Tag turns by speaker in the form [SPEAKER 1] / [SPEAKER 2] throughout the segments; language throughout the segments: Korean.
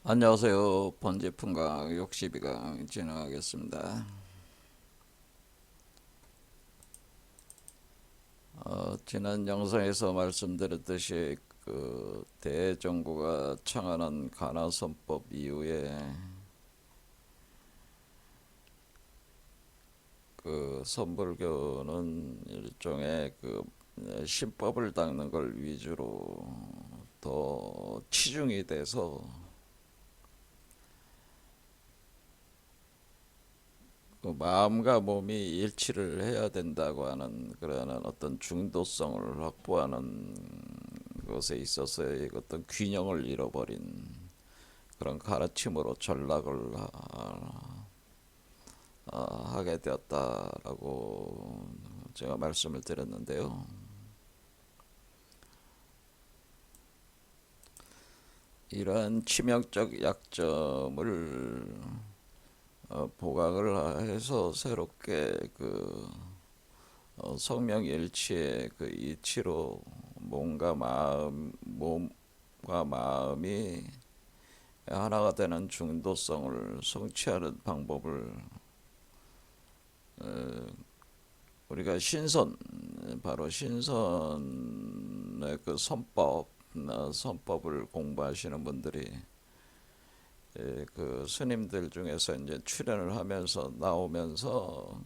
[SPEAKER 1] 안녕하세요. 번제품강 62강 진행하겠습니다. 지난 영상에서 말씀드렸듯이 대정부가 창안한 가나선법 이후에 선불교는 일종의 신법을 닦는 걸 위주로 더 치중이 돼서 마음과 몸이 일치를 해야 된다고 하는 그러한 어떤 중도성을 확보하는 것에 있어서의 어떤 균형을 잃어버린 그런 가르침으로 전락을 하게 되었다라고 제가 말씀을 드렸는데요. 이러한 치명적 약점을 보강을 해서 새롭게 성명일치의 이치로 몸과 마음이 하나가 되는 중도성을 성취하는 방법을 우리가 바로 신선의 선법을 공부하시는 분들이 스님들 중에서 이제 출연을 하면서 나오면서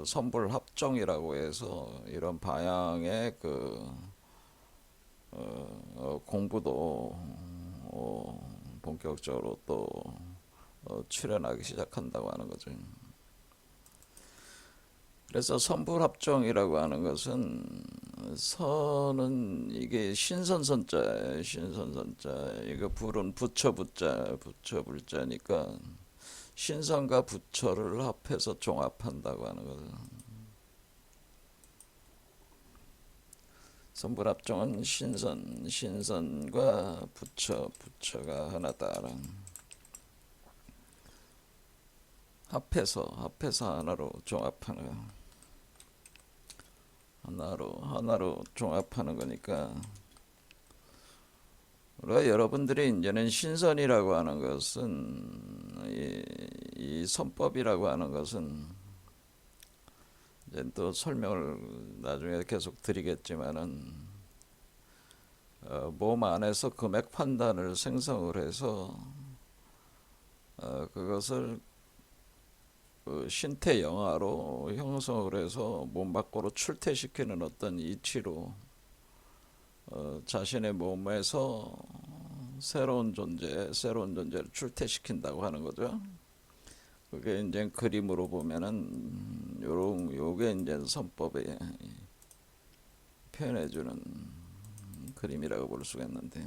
[SPEAKER 1] 선불합종이라고 해서 이런 방향의 공부도 본격적으로 또 출연하기 시작한다고 하는 거죠. 그래서 선불합종이라고 하는 것은 선은 이게 신선선자예요. 신선선자. 이거 불은 부처불자니까 신선과 부처를 합해서 종합한다고 하는 거죠. 선불합종은 신선과 부처가 하나다라는 합해서 하나로 종합하는 거. 하나로 종합하는 거니까 우리가 여러분들이 이제는 신선이라고 하는 것은 이 선법이라고 하는 것은 이제 또 설명을 나중에 계속 드리겠지만은 몸 안에서 금액 판단을 생성을 해서 그것을 신태 영화로 형성을 해서 몸 밖으로 출퇴시키는 어떤 이치로 자신의 몸에서 새로운 존재를 출퇴시킨다고 하는 거죠. 그게 이제 그림으로 보면은 요게 이제 선법에 표현해주는 그림이라고 볼 수가 있는데요.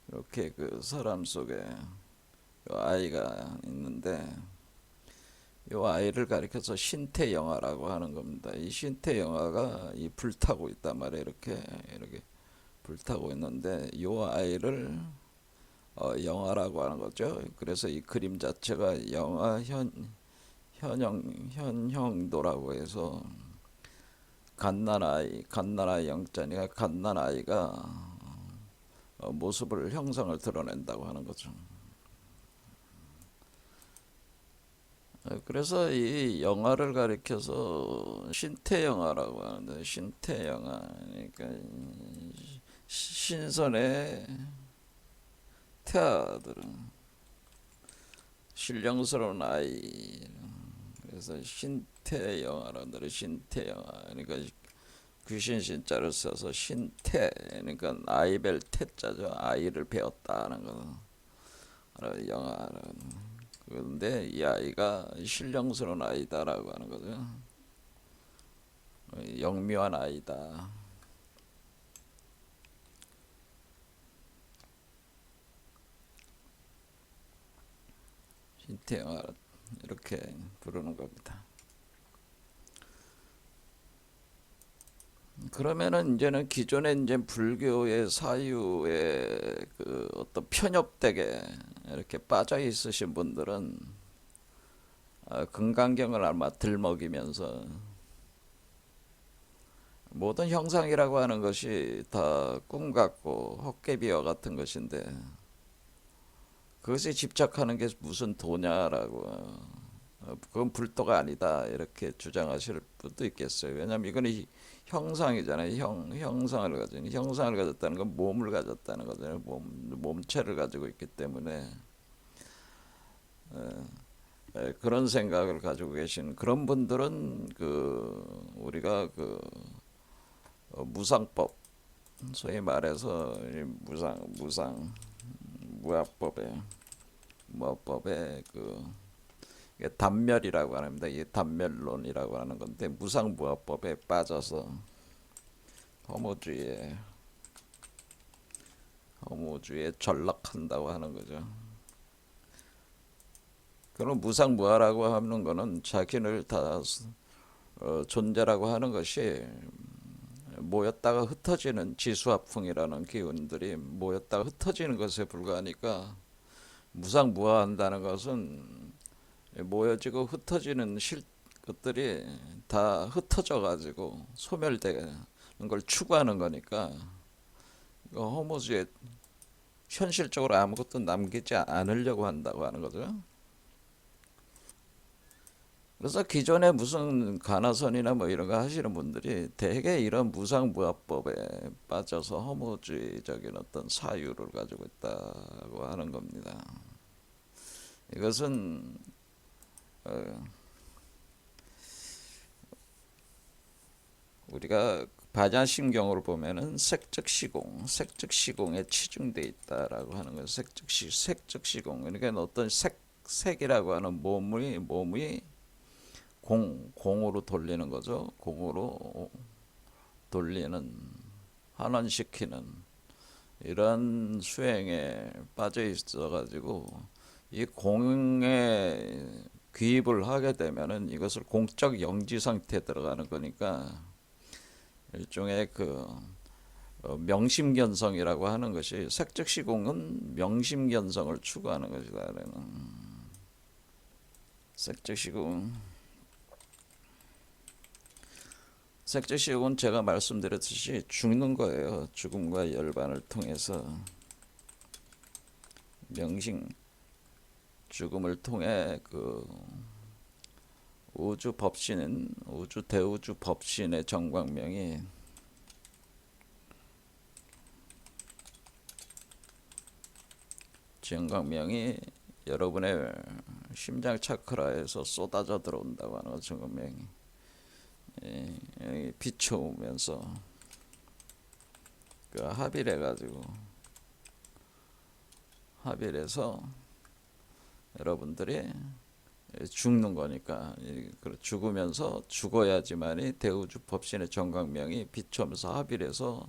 [SPEAKER 1] 이렇게 사람 속에 아이가 있는데 이 아이를 가리켜서 신태영화라고 하는 겁니다. 이 신태영화가 불타고 있단 말이에요. 이렇게 불타고 있는데 이 아이를 영화라고 하는 거죠. 그래서 이 그림 자체가 영화 현형도라고 해서 갓난아이 영자니까 갓난아이가 모습을 형상을 드러낸다고 하는 거죠. 그래서 이 영화를 가리켜서 신태영화라고 하는데 신태영화 그러니까 신선의 태아들은 신령스러운 아이 그래서 신태영화라는 신태영화 그러니까 귀신 신자를 써서 신태 그러니까 아이벨 태자죠. 아이를 배웠다는 거 영화라는 그런데 이 아이가 신령스러운 아이다라고 하는 거죠. 영묘한 아이다. 신태영화 이렇게 부르는 겁니다. 그러면은 이제는 기존에 이제 불교의 사유에 어떤 편협되게 이렇게 빠져 있으신 분들은 금강경을 아마 들먹이면서 모든 형상이라고 하는 것이 다 꿈 같고 헛개비와 같은 것인데 그것에 집착하는 게 무슨 도냐라고. 그건 불도가 아니다 이렇게 주장하실 분도 있겠어요. 왜냐하면 이건 형상이잖아요. 형상을 가진 형상을 가졌다는 건 몸을 가졌다는 거잖아요. 몸체를 가지고 있기 때문에 그런 생각을 가지고 계신 그런 분들은 그 우리가 그 무상법, 소위 말해서 무합법에 무합법에 그 이게 단멸이라고 합니다. 이 단멸론이라고 하는 건데 무상무합법에 빠져서 허무주의에 전락한다고 하는 거죠. 그럼 무상무화라고 하는 거는 자기를 다 존재라고 하는 것이 모였다가 흩어지는 지수화풍이라는 기운들이 모였다가 흩어지는 것에 불과하니까 무상무화한다는 것은 모여지고 흩어지는 것들이 다 흩어져 가지고 소멸되는 걸 추구하는 거니까 허무주의 현실적으로 아무것도 남기지 않으려고 한다고 하는 거죠. 그래서 기존에 무슨 가나선이나 뭐 이런 거 하시는 분들이 대개 이런 무상무합법에 빠져서 허무주의적인 어떤 사유를 가지고 있다고 하는 겁니다. 이것은 우리가 반야심경으로 보면은 색적시공에 치중돼 있다라고 하는 거예요. 색적시공. 그러니까 어떤 색이라고 하는 몸이 공으로 돌리는 거죠. 공으로 돌리는, 환원시키는 이런 수행에 빠져 있어가지고 이 공에 귀입을 하게 되면은 이것을 공적 영지 상태에 들어가는 거니까 일종의 그 명심견성이라고 하는 것이 색적시공은 명심견성을 추구하는 것이다. 색적시공. 색적시공은 제가 말씀드렸듯이 죽는 거예요. 죽음과 열반을 통해서 죽음을 통해 그 대우주 법신의 정광명이 여러분의 심장 차크라에서 쏟아져 들어온다고 하는 거. 정광명이 비춰오면서 그 합일해서 여러분들이 죽는 거니까 죽으면서 죽어야지만이 대우주 법신의 정광명이 비추면서 합일해서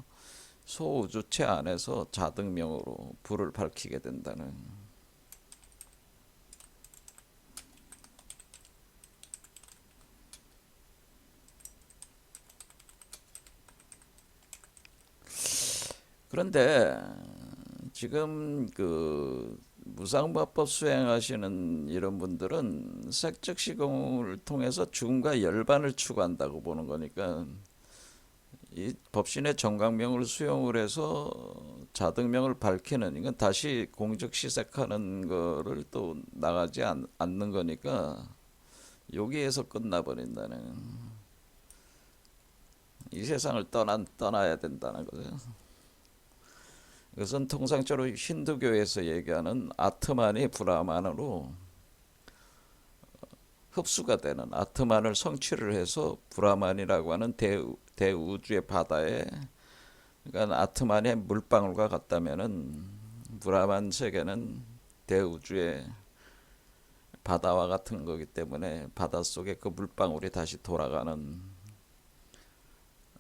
[SPEAKER 1] 소우주체 안에서 자등명으로 불을 밝히게 된다는. 그런데 지금 그 무상무합법 수행하시는 이런 분들은 색적시공을 통해서 죽음과 열반을 추구한다고 보는 거니까 이 법신의 정광명을 수용을 해서 자등명을 밝히는, 이건 다시 공적시색하는 거를 또 나가지 않는 거니까 여기에서 끝나버린다는, 이 세상을 떠나야 된다는 거죠. 이것은 통상적으로 힌두교에서 얘기하는 아트만이 브라만으로 흡수가 되는, 아트만을 성취를 해서 브라만이라고 하는 대우주의 바다에, 그러니까 아트만의 물방울과 같다면은 브라만 세계는 대우주의 바다와 같은 거기 때문에 바닷속에 그 물방울이 다시 돌아가는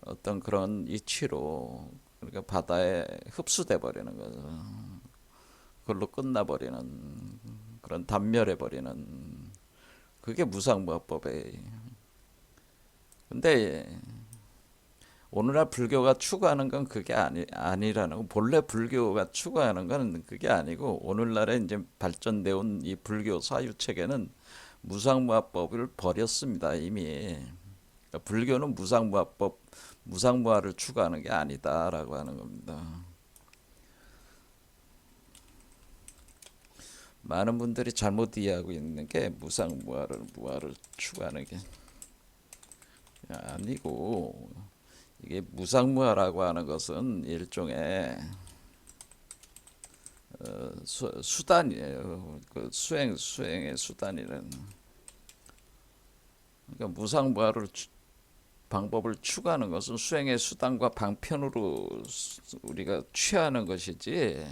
[SPEAKER 1] 어떤 그런 이치로, 그러니까 바다에 흡수돼 버리는 거죠. 그걸로 끝나버리는, 그런 단멸해 버리는, 그게 무상무합법에. 근데 오늘날 불교가 추구하는 건 그게 아니라는 거. 본래 불교가 추구하는 건 그게 아니고, 오늘날에 이제 발전되어 온 이 불교 사유 체계는 무상무합법을 버렸습니다, 이미. 그러니까 불교는 무상무화를 추구하는 게 아니다라고 하는 겁니다. 많은 분들이 잘못 이해하고 있는 게 무상무화를 추구하는 게 아니고, 이게 무상무화라고 하는 것은 일종의 수단이에요. 그 수행의 수단이라는. 그러니까 무상무화를 방법을 추구하는 것은 수행의 수단과 방편으로 우리가 취하는 것이지,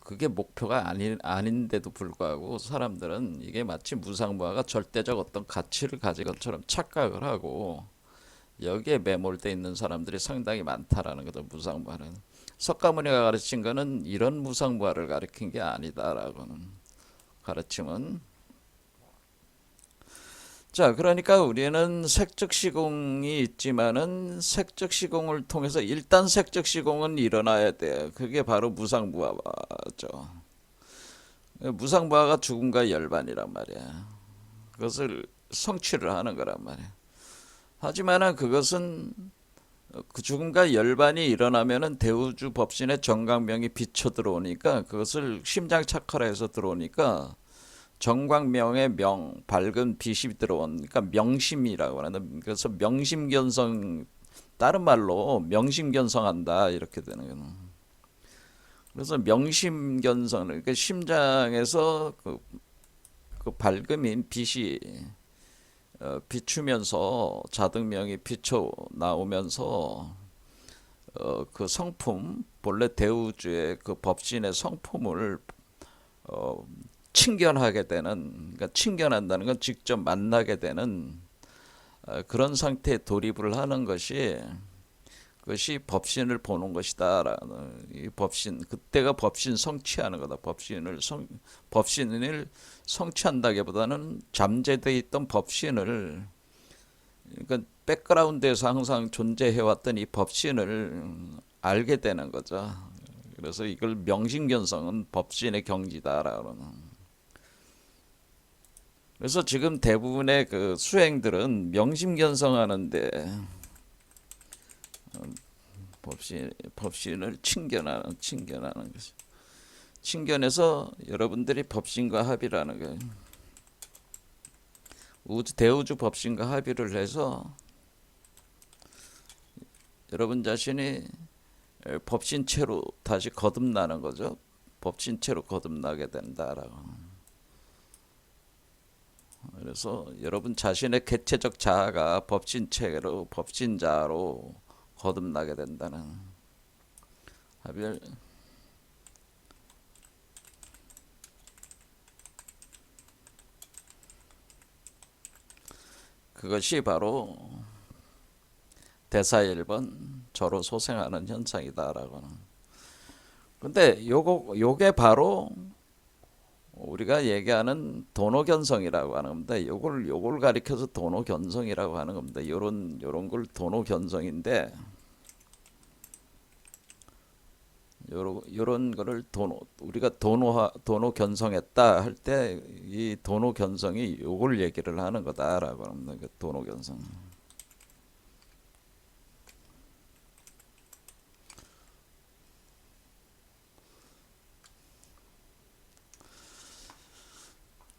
[SPEAKER 1] 그게 목표가 아닌데도 불구하고 사람들은 이게 마치 무상무화가 절대적 어떤 가치를 가진 것처럼 착각을 하고 여기에 매몰돼 있는 사람들이 상당히 많다라는 거죠. 무상무화는 석가모니가 가르친 거는 이런 무상무화를 가르친 게 아니다라고는 가르침은. 자, 그러니까 우리는 색적시공이 있지만은 색적시공을 통해서 일단 색적시공은 일어나야 돼요. 그게 바로 무상무화죠. 무상무화가 죽음과 열반이란 말이야. 그것을 성취를 하는 거란 말이야. 하지만은 그것은 그 죽음과 열반이 일어나면은 대우주 법신의 정광명이 비쳐 들어오니까, 그것을 심장 착화해서 들어오니까 정광명의 명, 밝은 빛이 들어오니까 명심이라고 하는, 그래서 명심견성, 다른 말로 명심견성한다 이렇게 되는 거예요. 그래서 명심견성, 그러니까 심장에서 그 밝음인 빛이 비추면서 자등명이 비쳐 나오면서 그 성품, 본래 대우주의 그 법신의 성품을 친견하게 되는, 그러니까 친견한다는 건 직접 만나게 되는 그런 상태에 돌입을 하는 것이, 그것이 법신을 보는 것이다라는, 이 법신, 그때가 법신 성취하는 거다. 법신을 성취한다기보다는 잠재되어 있던 법신을, 그러니까 백그라운드에서 항상 존재해왔던 이 법신을 알게 되는 거죠. 그래서 이걸 명심견성은 법신의 경지다라는. 그래서 지금 대부분의 그 수행들은 명심견성하는데 법신을 친견하는 것이. 친견해서 여러분들이 법신과 합의라는 거예요. 대우주 법신과 합의를 해서 여러분 자신이 법신체로 다시 거듭나는 거죠. 법신체로 거듭나게 된다라고. 그래서 여러분 자신의 개체적 자아가 법신체로, 법신자로 거듭나게 된다는 합의를. 그것이 바로 대사일번 저로 소생하는 현상이다라고는. 근데 요게 바로 우리가 얘기하는 도노견성이라고 하는 겁니다. 요걸 가리켜서 도노견성이라고 하는 겁니다. 요런 걸 도노견성인데, 요런 거를 우리가 도노견성했다 할 때 이 도노견성이 요걸 얘기를 하는 거다라고 합니다. 그 도노견성.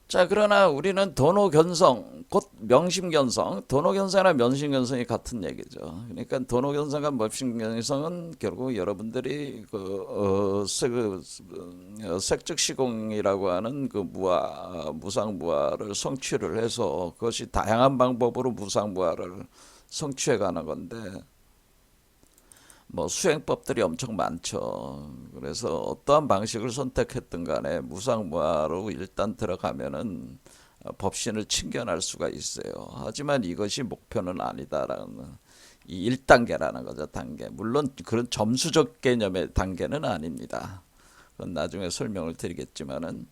[SPEAKER 1] 자, 그러나 우리는 도노견성, 곧 명심견성, 도노견성이나 명심견성이 같은 얘기죠. 그러니까 도노견성과 명심견성은 결국 여러분들이 색적시공이라고 하는 그 무상무화를 성취를 해서, 그것이 다양한 방법으로 무상무화를 성취해가는 건데, 뭐 수행법들이 엄청 많죠. 그래서 어떠한 방식을 선택했든 간에 무상무화로 일단 들어가면은 법신을 친견할 수가 있어요. 하지만 이것이 목표는 아니다라는, 이 1단계라는 거죠. 단계. 물론 그런 점수적 개념의 단계는 아닙니다. 그건 나중에 설명을 드리겠지만은,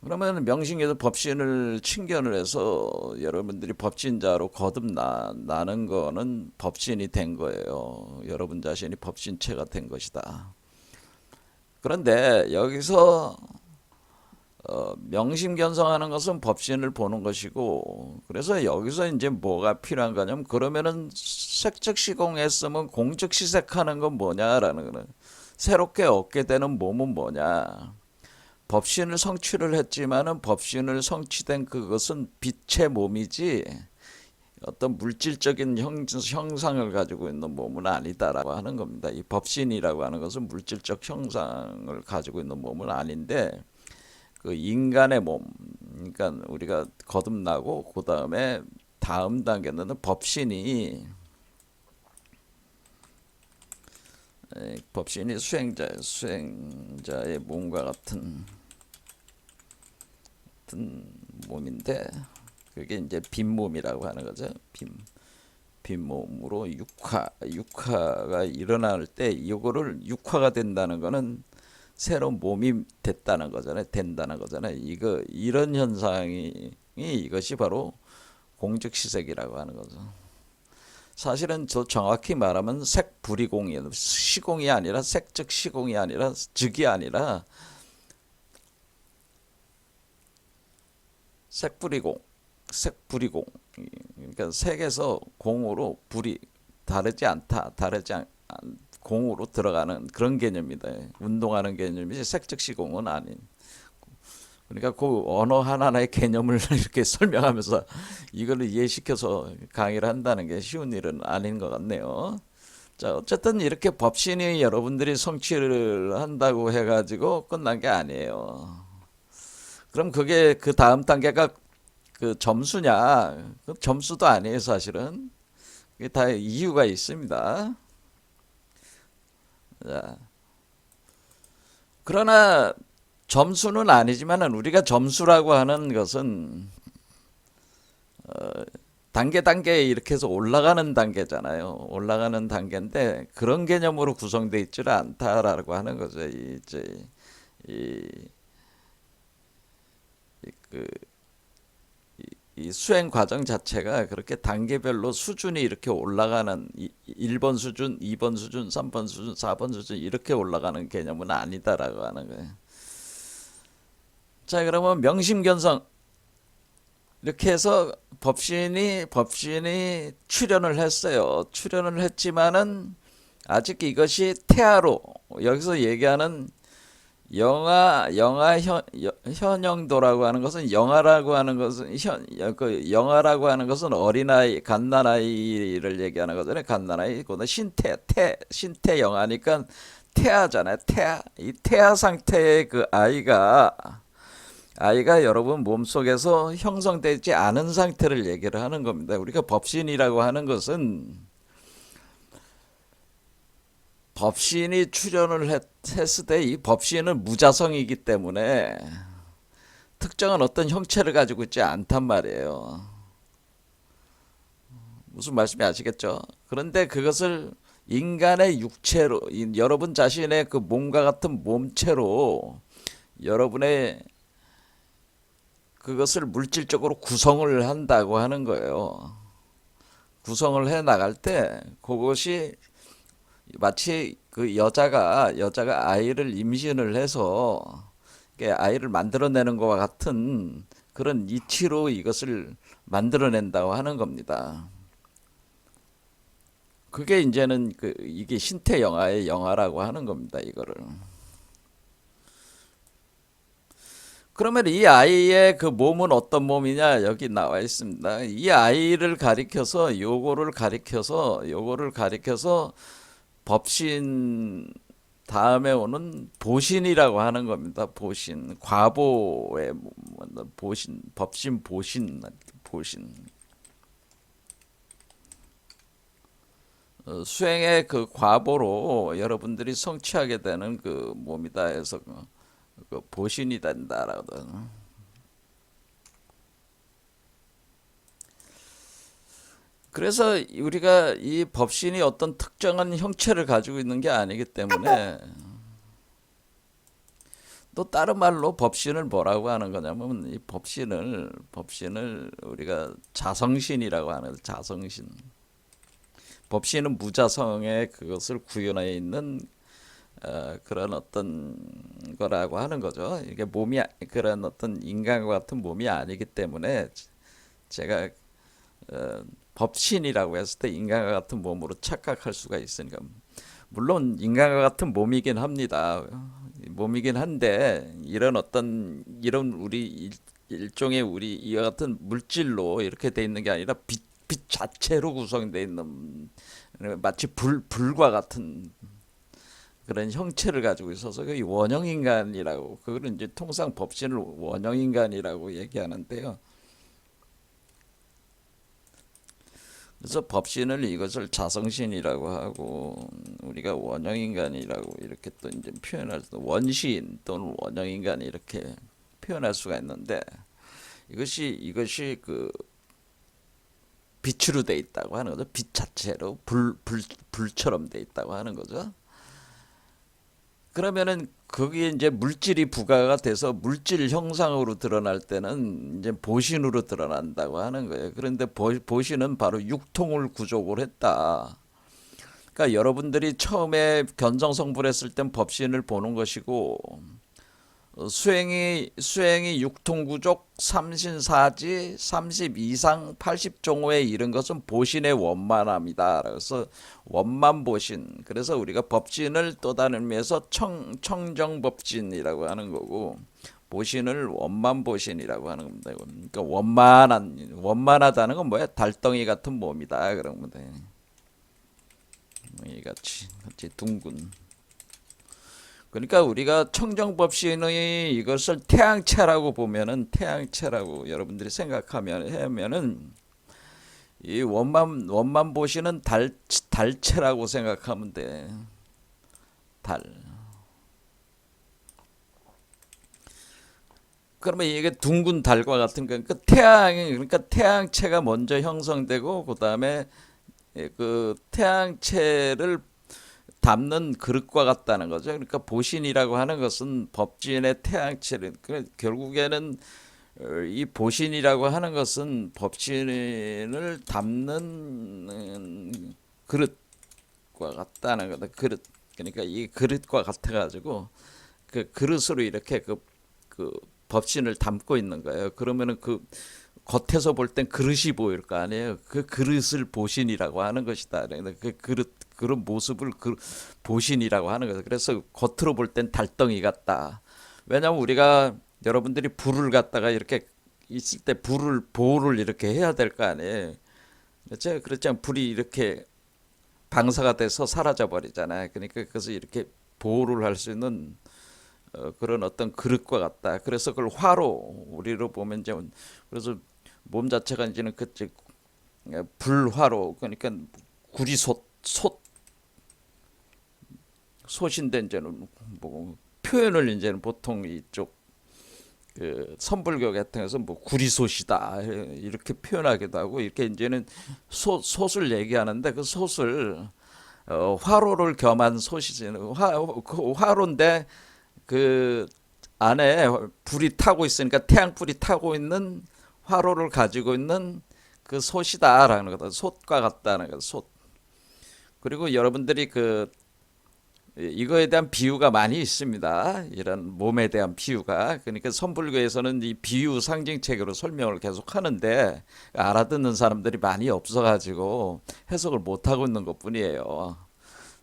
[SPEAKER 1] 그러면 명심에서 법신을 친견을 해서 여러분들이 법신자로 거듭나는 거는 법신이 된 거예요. 여러분 자신이 법신체가 된 것이다. 그런데 여기서 명심견성하는 것은 법신을 보는 것이고, 그래서 여기서 이제 뭐가 필요한 거냐면, 그러면은 색즉시공했으면 공즉시색하는 건 뭐냐라는 거는, 새롭게 얻게 되는 몸은 뭐냐. 법신을 성취를 했지만은 법신을 성취된 그것은 빛의 몸이지 어떤 물질적인 형상을 가지고 있는 몸은 아니다라고 하는 겁니다. 이 법신이라고 하는 것은 물질적 형상을 가지고 있는 몸은 아닌데, 그 인간의 몸, 그러니까 우리가 거듭나고 그 다음에 다음 단계는 법신이 수행자의 몸과 같은 몸인데, 그게 이제 빈몸이라고 하는 거죠. 빈몸으로 육화가 일어날 때 이거를 육화가 된다는 거는 새로운 몸이 됐다는 거잖아요. 된다는 거잖아요. 이런 현상이 이것이 바로 공즉시색이라고 하는 거죠. 사실은 저 정확히 말하면 색불이공이에요. 시공이 아니라 색즉 시공이 아니라 즉이 아니라 색불이공. 그러니까 색에서 공으로 불이 공으로 들어가는 그런 개념이다. 운동하는 개념이지 색즉 시공은 아닌. 그러니까 그 언어 하나하나의 개념을 이렇게 설명하면서 이걸 이해시켜서 강의를 한다는 게 쉬운 일은 아닌 것 같네요. 자, 어쨌든 이렇게 법신이 여러분들이 성취를 한다고 해가지고 끝난 게 아니에요. 그럼 그게 그 다음 단계가 그 점수냐? 그 점수도 아니에요, 사실은. 그게 다 이유가 있습니다. 자, 그러나 점수는 아니지만은 우리가 점수라고 하는 것은 단계 이렇게 해서 올라가는 단계잖아요. 올라가는 단계인데 그런 개념으로 구성되어 있지는 않다라고 하는 거죠. 이, 그, 이 수행 과정 자체가 그렇게 단계별로 수준이 이렇게 올라가는 1번 수준, 2번 수준, 3번 수준, 4번 수준 이렇게 올라가는 개념은 아니다라고 하는 거예요. 자, 그러면 명심견성 이렇게 해서 법신이 출현을 했어요. 출현을 했지만은 아직 이것이 태아로 여기서 얘기하는 현영도라고 하는 것은 영아라고 하는 것은 어린아이, 갓난아이를 얘기하는 거잖아요. 갓난아이, 그거는 신태 영아니까 태아잖아요. 이 태아 상태의 그 아이가 여러분 몸속에서 형성되지 않은 상태를 얘기를 하는 겁니다. 우리가 법신이라고 하는 것은 법신이 출현을 했을 때 이 법신은 무자성이기 때문에 특정한 어떤 형체를 가지고 있지 않단 말이에요. 무슨 말씀이 아시겠죠? 그런데 그것을 인간의 육체로, 여러분 자신의 그 몸과 같은 몸체로 여러분의 그것을 물질적으로 구성을 한다고 하는 거예요. 구성을 해 나갈 때 그것이 마치 그 여자가 아이를 임신을 해서 아이를 만들어내는 것과 같은 그런 이치로 이것을 만들어낸다고 하는 겁니다. 그게 이제는 이게 신태 영아의 영아라고 하는 겁니다. 이거를. 그러면 이 아이의 그 몸은 어떤 몸이냐 여기 나와 있습니다. 이 아이를 요거를 가리켜서 법신 다음에 오는 보신이라고 하는 겁니다. 보신, 과보의 보신, 보신. 수행의 그 과보로 여러분들이 성취하게 되는 그 몸이다 해서 그 보신이 된다라거든. 그래서 우리가 이 법신이 어떤 특정한 형체를 가지고 있는 게 아니기 때문에 또 다른 말로 법신을 뭐라고 하는 거냐면 이 법신을 우리가 자성신이라고 하는 자성신. 법신은 무자성의 그것을 구현해 있는 그런 어떤 거라고 하는 거죠. 이게 몸이 그런 어떤 인간과 같은 몸이 아니기 때문에 제가 법신이라고 했을 때 인간과 같은 몸으로 착각할 수가 있으니까 물론 인간과 같은 몸이긴 합니다. 몸이긴 한데 이런 어떤 이런 우리 일종의 우리 이와 같은 물질로 이렇게 돼 있는 게 아니라 빛 자체로 구성되어 있는 마치 불과 같은 그런 형체를 가지고 있어서 그 원형 인간이라고 그걸 이제 통상 법신을 원형 인간이라고 얘기하는데요. 그래서 법신을 이것을 자성신이라고 하고 우리가 원형인간이라고 이렇게 또 이제 표현할 수 원시인 또는 원형인간 이렇게 표현할 수가 있는데 이것이 그 빛으로 돼 있다고 하는 거죠. 빛 자체로 불처럼 돼 있다고 하는 거죠. 그러면은 거기에 이제 물질이 부가가 돼서 물질 형상으로 드러날 때는 이제 보신으로 드러난다고 하는 거예요. 그런데 보신은 바로 육통을 구족을 했다. 그러니까 여러분들이 처음에 견성성불 했을 땐 법신을 보는 것이고 수행이 육통구족, 삼신사지, 30이상, 80종호에 이른 것은 보신의 원만함이다. 그래서 원만보신. 그래서 우리가 법신을 또 다른 의미에서 청정법신이라고 하는 거고 보신을 원만보신이라고 하는 겁니다. 그러니까 원만하다는 건 뭐야? 달덩이 같은 몸이다. 그런 겁니다. 같이 둥근. 그러니까 우리가 청정법신의 이것을 태양체라고 보면은 태양체라고 여러분들이 생각하면은 이 원만보신은 달체라고 생각하면 돼. 달. 그러면 이게 둥근 달과 같은 그러니까 그러니까 태양체가 먼저 형성되고 그다음에 그 태양체를 담는 그릇과 같다는 거죠. 그러니까 보신이라고 하는 것은 법진의 태양체를 결국에는 이 보신이라고 하는 것은 법신을 담는 그릇과 같다는 거다. 그릇. 그러니까 이 그릇과 같아가지고 그 그릇으로 이렇게 그 법신을 담고 있는 거예요. 그러면은 그 겉에서 볼 땐 그릇이 보일 거 아니에요. 그 그릇을 보신이라고 하는 것이다. 그 그런 모습을 보신이라고 하는 거죠. 그래서 겉으로 볼 땐 달덩이 같다. 왜냐하면 우리가 여러분들이 불을 갖다가 이렇게 있을 때 보호를 이렇게 해야 될 거 아니에요. 그렇죠? 그렇지 불이 이렇게 방사가 돼서 사라져 버리잖아요. 그러니까 그래서 이렇게 보호를 할 수 있는 그런 어떤 그릇과 같다. 그래서 그걸 화로 우리로 보면 이제 그래서 몸 자체가 이제는 그 불화로 그러니까 솥인데 이제는 뭐 표현을 이제는 보통 이쪽 그 선불교 같은 데서 뭐 구리솥이다 이렇게 표현하기도 하고 이렇게 이제는 솥을 얘기하는데 그 솥을 화로를 겸한 솥이지 그 화로인데 그 안에 불이 타고 있으니까 태양불이 타고 있는 화로를 가지고 있는 그 솥이다라는 거다. 솥과 같다는 거다. 솥. 그리고 여러분들이 그 이거에 대한 비유가 많이 있습니다. 이런 몸에 대한 비유가. 그러니까 선불교에서는 이 비유 상징책으로 설명을 계속 하는데 알아듣는 사람들이 많이 없어가지고 해석을 못하고 있는 것뿐이에요.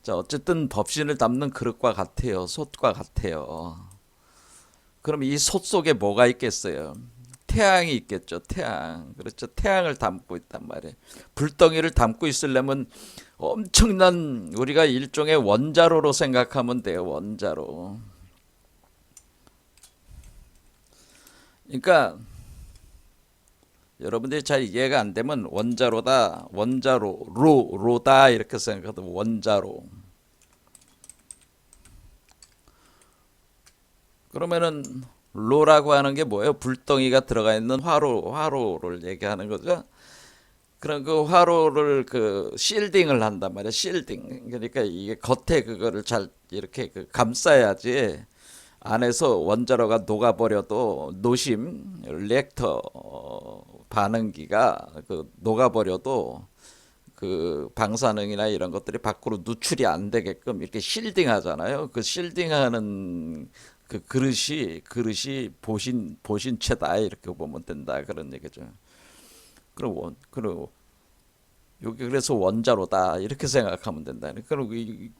[SPEAKER 1] 자, 어쨌든 법신을 담는 그릇과 같아요. 솥과 같아요. 그럼 이 솥 속에 뭐가 있겠어요? 태양이 있겠죠. 태양. 그렇죠. 태양을 담고 있단 말이에요. 불덩이를 담고 있으려면 엄청난 우리가 일종의 원자로로 생각하면 돼요. 원자로. 그러니까 여러분들이 잘 이해가 안 되면 원자로다. 로다 이렇게 생각해도 원자로. 그러면은 로라고 하는 게 뭐예요? 불덩이가 들어가 있는 화로를 얘기하는 거죠. 그런 그 화로를 그 실딩을 한단 말이야. 실딩. 그러니까 이게 겉에 그거를 잘 이렇게 감싸야지 안에서 원자로가 녹아버려도 노심 리액터 반응기가 그 녹아버려도 그 방사능이나 이런 것들이 밖으로 누출이 안 되게끔 이렇게 실딩 하잖아요. 그 실딩하는 그 그릇이 보신체다 이렇게 보면 된다 그런 얘기죠. 그리고 여기 그래서 원자로다 이렇게 생각하면 된다. 그리고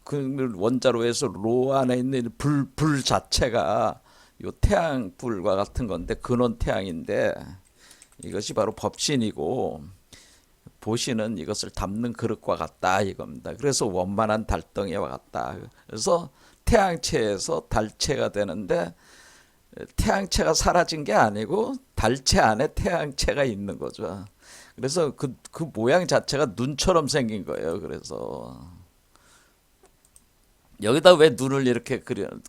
[SPEAKER 1] 그 원자로에서 로 안에 있는 불 자체가 요 태양불과 같은 건데 근원 태양인데 이것이 바로 법신이고 보신은 이것을 담는 그릇과 같다 이겁니다. 그래서 원만한 달덩이와 같다. 그래서 태양체에서 달체가 되는데 태양체가 사라진 게 아니고 달체 안에 태양체가 있는 거죠. 그래서 그 모양 자체가 눈처럼 생긴 거예요. 그래서 여기다 왜 눈을 이렇게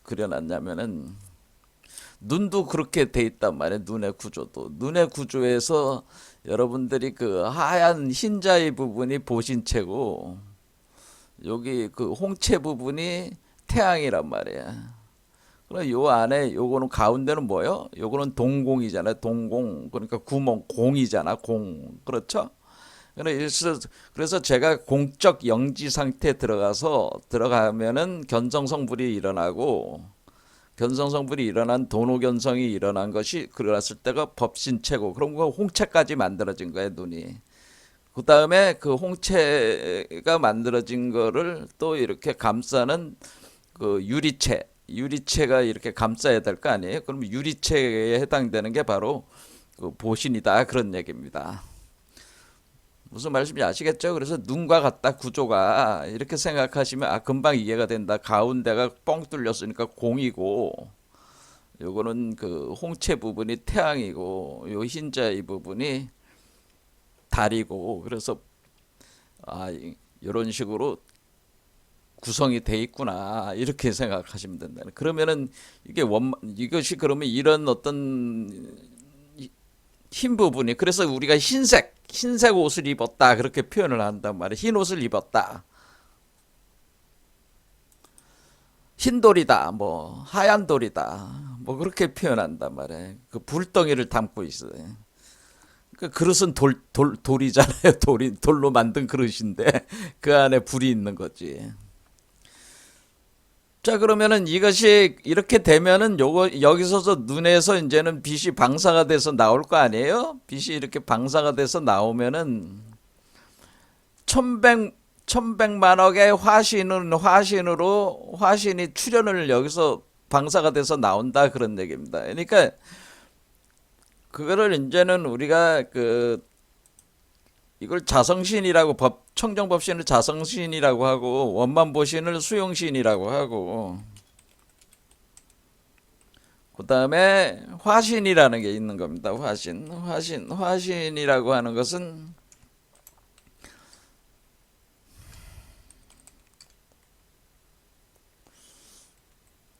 [SPEAKER 1] 그려놨냐면은 눈도 그렇게 돼 있단 말이에요. 눈의 구조도. 눈의 구조에서 여러분들이 그 하얀 흰자의 부분이 보신체고 여기 그 홍채 부분이 태양이란 말이에요. 그럼 요 안에 요거는 가운데는 뭐요? 요거는 동공이잖아요. 동공. 그러니까 구멍 공이잖아. 공. 그렇죠? 그래서 제가 공적 영지 상태에 들어가면은 견성성불이 일어나고 견성성불이 일어난 도노견성이 일어난 것이 그랬을 때가 법신체고 그런 거 홍채까지 만들어진 거예요. 눈이. 그 다음에 그 홍채가 만들어진 거를 또 이렇게 감싸는 그 유리체가 이렇게 감싸야 될 거 아니에요? 그럼 유리체에 해당되는 게 바로 그 보신이다 그런 얘기입니다. 무슨 말씀인지 아시겠죠? 그래서 눈과 같다 구조가 이렇게 생각하시면 금방 이해가 된다. 가운데가 뻥 뚫렸으니까 공이고 요거는 그 홍채 부분이 태양이고 요 흰자 이 부분이 달이고 그래서 이런 식으로 구성이 돼 있구나 이렇게 생각하시면 된다. 그러면은 이것이 그러면 이런 어떤 흰 부분이 그래서 우리가 흰색 옷을 입었다 그렇게 표현을 한단 말이에요. 흰 옷을 입었다. 흰 돌이다. 뭐 하얀 돌이다. 뭐 그렇게 표현한단 말이에요. 그 불덩이를 담고 있어요. 그 그릇은 돌이잖아요. 돌로 만든 그릇인데 그 안에 불이 있는 거지. 자, 그러면은 이것이 이렇게 되면은 여기서 눈에서 이제는 빛이 방사가 돼서 나올 거 아니에요? 빛이 이렇게 방사가 돼서 나오면은 천백만억의 화신이 출현을 여기서 방사가 돼서 나온다 그런 얘기입니다. 그러니까 그거를 이제는 우리가 이걸 자성신이라고 청정법신을 자성신이라고 하고 원만보신을 수용신이라고 하고 그 다음에 화신이라는 게 있는 겁니다. 화신이라고 하는 것은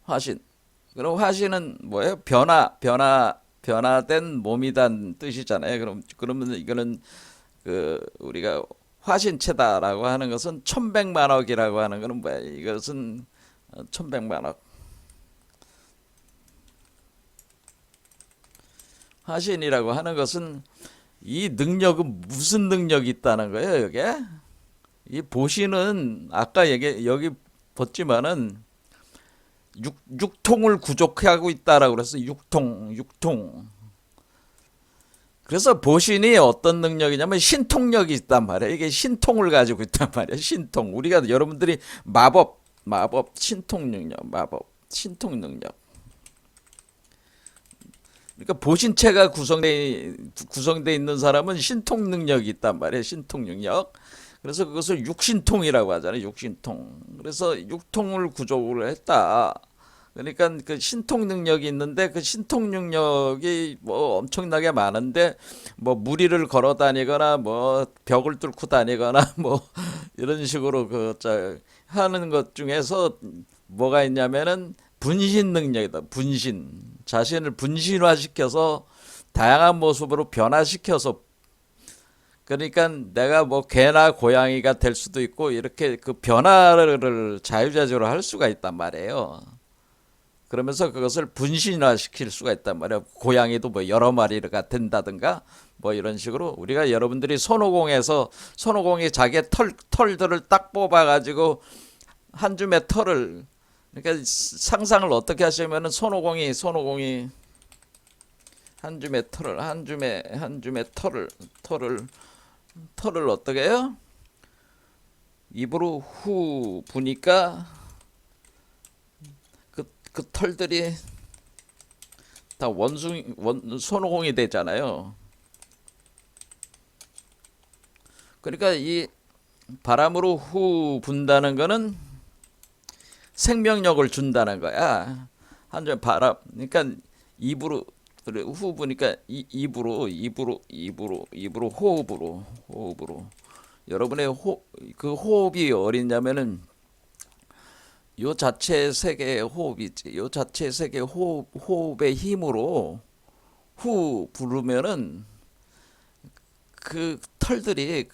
[SPEAKER 1] 화신. 그럼 화신은 뭐예요? 변화된 몸이란 뜻이잖아요. 그러면 이거는 우리가 화신체다라고 하는 것은 천백만억이라고 하는 것은 뭐야? 이것은 천백만억. 화신이라고 하는 것은 이 능력은 무슨 능력이 있다는 거예요, 여기에? 이 보신은 아까 여기 봤지만은 육통을 구족하고 있다라고 그래서 육통. 그래서 보신이 어떤 능력이냐면 신통력이 있단 말이에요. 이게 신통을 가지고 있단 말이에요. 신통. 우리가 여러분들이 마법, 신통 능력. 그러니까 보신체가 구성돼 있는 사람은 신통 능력이 있단 말이에요. 신통 능력. 그래서 그것을 육신통이라고 하잖아요. 육신통. 그래서 육통을 구족을 했다. 그러니까 그 신통 능력이 있는데 그 신통 능력이 뭐 엄청나게 많은데 뭐 무리를 걸어 다니거나 뭐 벽을 뚫고 다니거나 뭐 이런 식으로 하는 것 중에서 뭐가 있냐면은 분신 능력이다. 자신을 분신화시켜서 다양한 모습으로 변화시켜서 그러니까 내가 뭐 개나 고양이가 될 수도 있고 이렇게 그 변화를 자유자재로 할 수가 있단 말이에요. 그러면서 그것을 분신화시킬 수가 있단 말이에요. 고양이도 뭐 여러 마리가 된다든가 뭐 이런 식으로 우리가 여러분들이 손오공이 자기의 털들을 딱 뽑아가지고 한 줌의 털을 그러니까 상상을 어떻게 하시면은 손오공이 한 줌의 털을 한 줌의 털을 어떻게 해요? 입으로 후 부니까 그 털들이 다 손오공이 되잖아요. 그러니까 이 바람으로 후 분다는 거는 생명력을 준다는 거야. 한줌 바람. 그러니까 입으로 후 부니까 입으로 호흡으로 여러분의 그 호흡이 어딨냐면은 요 자체 세계의 호흡이지. 요 자체 세계의 호흡의 힘으로 후 부르면은 그 털들이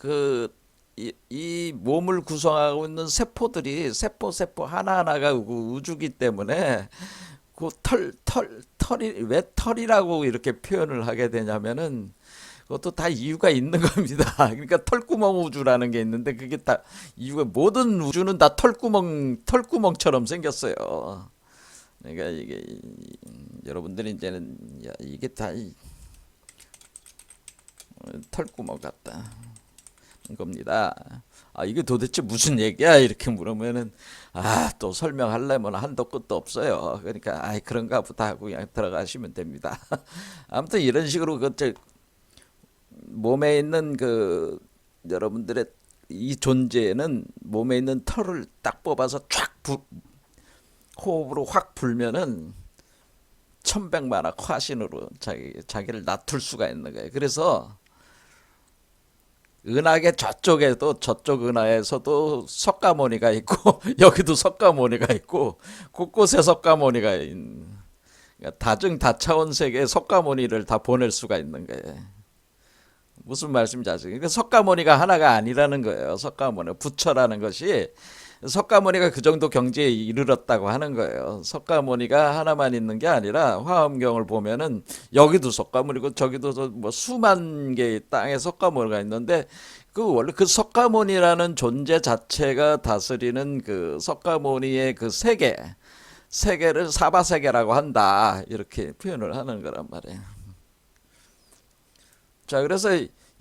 [SPEAKER 1] 이 몸을 구성하고 있는 세포 하나하나가 우주기 때문에 그 털이 왜 털이라고 이렇게 표현을 하게 되냐면은 그것도 다 이유가 있는 겁니다. 그러니까 털구멍 우주라는 게 있는데 그게 다 이유가 모든 우주는 다 털구멍처럼 생겼어요. 그러니까 이게 여러분들이 이제는 야, 이게 다 털구멍 같다 겁니다. 아, 이게 도대체 무슨 얘기야? 이렇게 물으면은 또 설명하려면 한도 끝도 없어요. 그러니까 그런가 보다 하고 그냥 들어가시면 됩니다. 아무튼 이런 식으로 몸에 있는 여러분들의 이 존재는 몸에 있는 털을 딱 뽑아서 호흡으로 확 불면은 천백만화 화신으로 자기를 낮출 수가 있는 거예요. 그래서 은하계 저쪽 은하에서도 석가모니가 있고 여기도 석가모니가 있고 곳곳에 석가모니가 있는, 그러니까 다차원 세계에 석가모니를 다 보낼 수가 있는 거예요. 무슨 말씀인지 아시죠? 그러니까 석가모니가 하나가 아니라는 거예요. 석가모니 부처라는 것이 석가모니가 그 정도 경지에 이르렀다고 하는 거예요. 석가모니가 하나만 있는 게 아니라 화엄경을 보면은 여기도 석가모니고 저기도 뭐 수만 개의 땅에 석가모니가 있는데 원래 그 석가모니라는 존재 자체가 다스리는 그 석가모니의 그 세계를 사바세계라고 한다. 이렇게 표현을 하는 거란 말이에요. 자, 그래서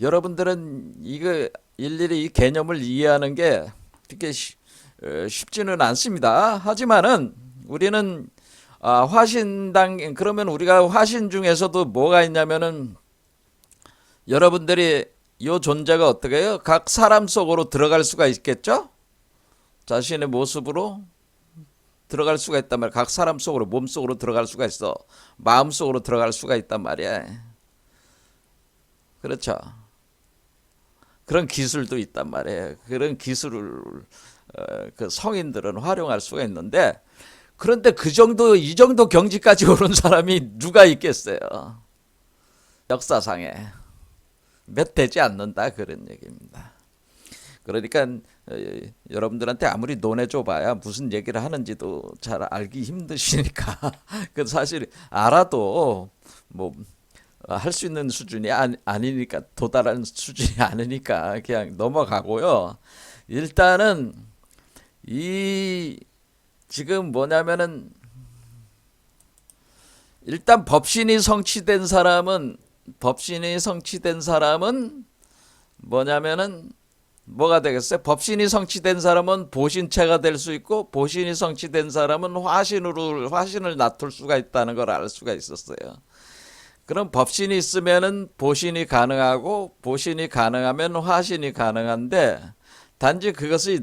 [SPEAKER 1] 여러분들은 이거 일일이 이 개념을 이해하는 게 그렇게 쉽지는 않습니다. 하지만은 우리는 화신당 그러면 우리가 화신 중에서도 뭐가 있냐면은 여러분들이 이 존재가 어떻게 해요? 각 사람 속으로 들어갈 수가 있겠죠? 자신의 모습으로 들어갈 수가 있단 말이야. 각 사람 속으로 몸 속으로 들어갈 수가 있어. 마음 속으로 들어갈 수가 있단 말이야. 그렇죠. 그런 기술도 있단 말이에요. 그런 기술을 그 성인들은 활용할 수가 있는데 그런데 이 정도 경지까지 오른 사람이 누가 있겠어요? 역사상에 몇 되지 않는다 그런 얘기입니다. 그러니까 여러분들한테 아무리 논해줘봐야 무슨 얘기를 하는지도 잘 알기 힘드시니까 그 사실 알아도 뭐 할 수 있는 수준이 아니니까 도달한 수준이 아니니까 그냥 넘어가고요. 일단은 이 지금 뭐냐면은 일단 법신이 성취된 사람은 뭐냐면은 뭐가 되겠어요? 법신이 성취된 사람은 보신체가 될 수 있고 보신이 성취된 사람은 화신을 낮출 수가 있다는 걸 알 수가 있었어요. 그럼 법신이 있으면은 보신이 가능하고 보신이 가능하면 화신이 가능한데 단지 그것의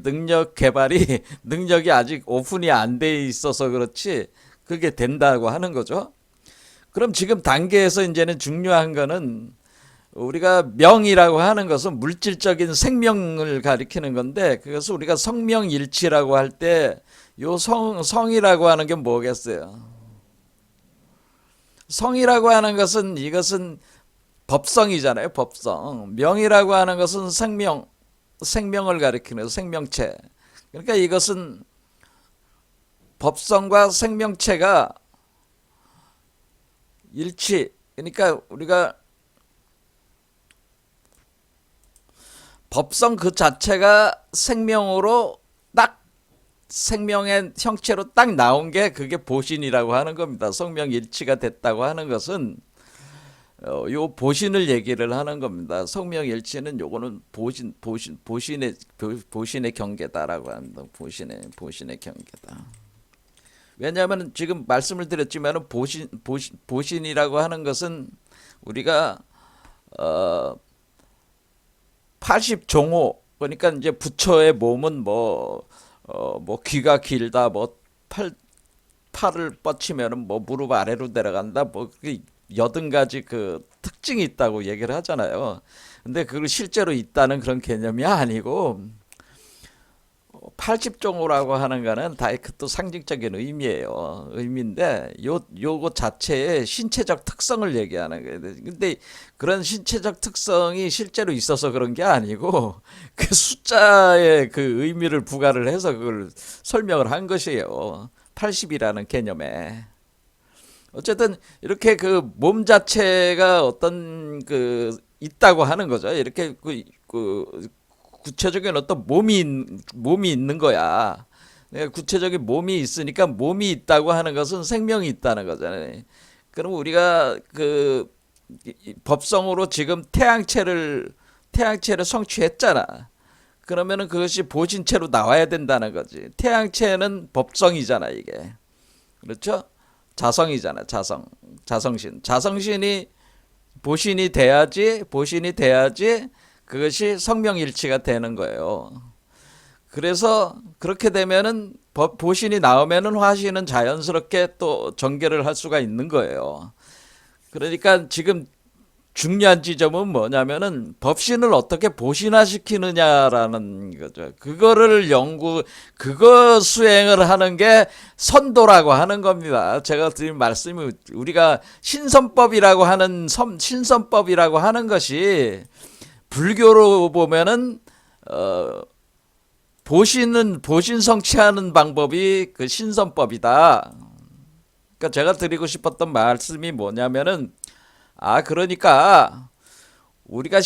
[SPEAKER 1] 능력이 아직 오픈이 안 돼 있어서 그렇지 그게 된다고 하는 거죠. 그럼 지금 단계에서 이제는 중요한 거는 우리가 명이라고 하는 것은 물질적인 생명을 가리키는 건데 그것을 우리가 성명일치라고 할 때 요 성이라고 하는 게 뭐겠어요? 성이라고 하는 것은 이것은 법성이잖아요. 법성. 명이라고 하는 것은 생명을 가리키는 생명체. 그러니까 이것은 법성과 생명체가 일치. 그러니까 우리가 법성 그 자체가 생명으로 딱 생명의 형체로 딱 나온 게 그게 보신이라고 하는 겁니다. 성명일치가 됐다고 하는 것은 요 보신을 얘기를 하는 겁니다. 성명일치는 요거는 보신의 경계다라고 합니다. 보신의 경계다. 왜냐하면 지금 말씀을 드렸지만 보신이라고 하는 것은 우리가 80종호, 그러니까 이제 부처의 몸은 뭐 귀가 길다, 뭐 팔을 뻗치면은 뭐 무릎 아래로 내려간다, 뭐 80가지 그 특징이 있다고 얘기를 하잖아요. 근데 그걸 실제로 있다는 그런 개념이 아니고 80종호라고 하는 거는 다 또 상징적인 의미예요. 의미인데 요거 자체의 신체적 특성을 얘기하는 거예요. 근데 그런 신체적 특성이 실제로 있어서 그런 게 아니고 그 숫자에 그 의미를 부과를 해서 그걸 설명을 한 것이에요. 80이라는 개념에. 어쨌든 이렇게 그 몸 자체가 어떤 그 있다고 하는 거죠. 이렇게 그 구체적인 어떤 몸이 있는 거야. 내가 구체적인 몸이 있으니까 몸이 있다고 하는 것은 생명이 있다는 거잖아요. 그럼 우리가 그 법성으로 지금 태양체를 성취했잖아. 그러면은 그것이 보신체로 나와야 된다는 거지. 태양체는 법성이잖아, 이게. 그렇죠? 자성이잖아, 자성신이 보신이 돼야지 그것이 성명일치가 되는 거예요. 그래서 그렇게 되면은 보신이 나오면은 화신은 자연스럽게 또 전개를 할 수가 있는 거예요. 그러니까 지금 중요한 지점은 뭐냐면은 법신을 어떻게 보신화시키느냐라는 거죠. 그거 수행을 하는 게 선도라고 하는 겁니다. 제가 드린 말씀이 우리가 신선법이라고 하는 것이 불교로 보면은 보신 성취하는 방법이 그 신선법이다. 그러니까 제가 드리고 싶었던 말씀이 뭐냐면은 그러니까 우리가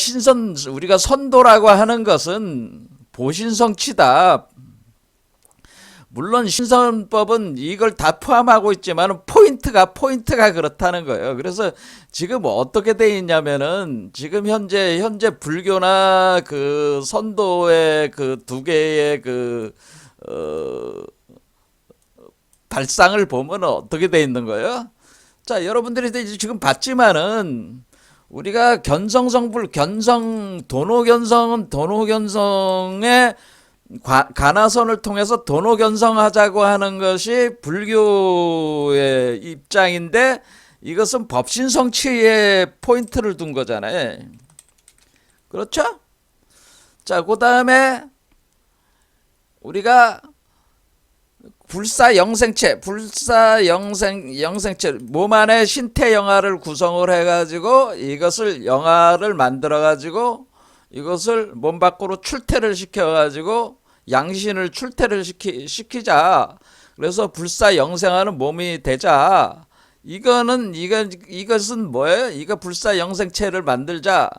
[SPEAKER 1] 선도라고 하는 것은 보신 성취다. 물론 신선법은 이걸 다 포함하고 있지만 포인트가 그렇다는 거예요. 그래서 지금 어떻게 돼 있냐면은 지금 현재 불교나 그 선도의 그 두 개의 그 발상을 보면 어떻게 돼 있는 거예요? 자, 여러분들이 지금 봤지만은 우리가 도노견성의 가나선을 통해서 도노견성하자고 하는 것이 불교의 입장인데 이것은 법신성취에 포인트를 둔 거잖아요. 그렇죠? 자, 그 다음에 우리가 불사영생체 몸 안에 신태 영화를 구성을 해가지고 이것을 영화를 만들어가지고 이것을 몸 밖으로 출퇴를 시켜가지고 양신을 출퇴를 시키자. 그래서 불사영생하는 몸이 되자. 이것은 뭐예요? 이거 불사영생체를 만들자.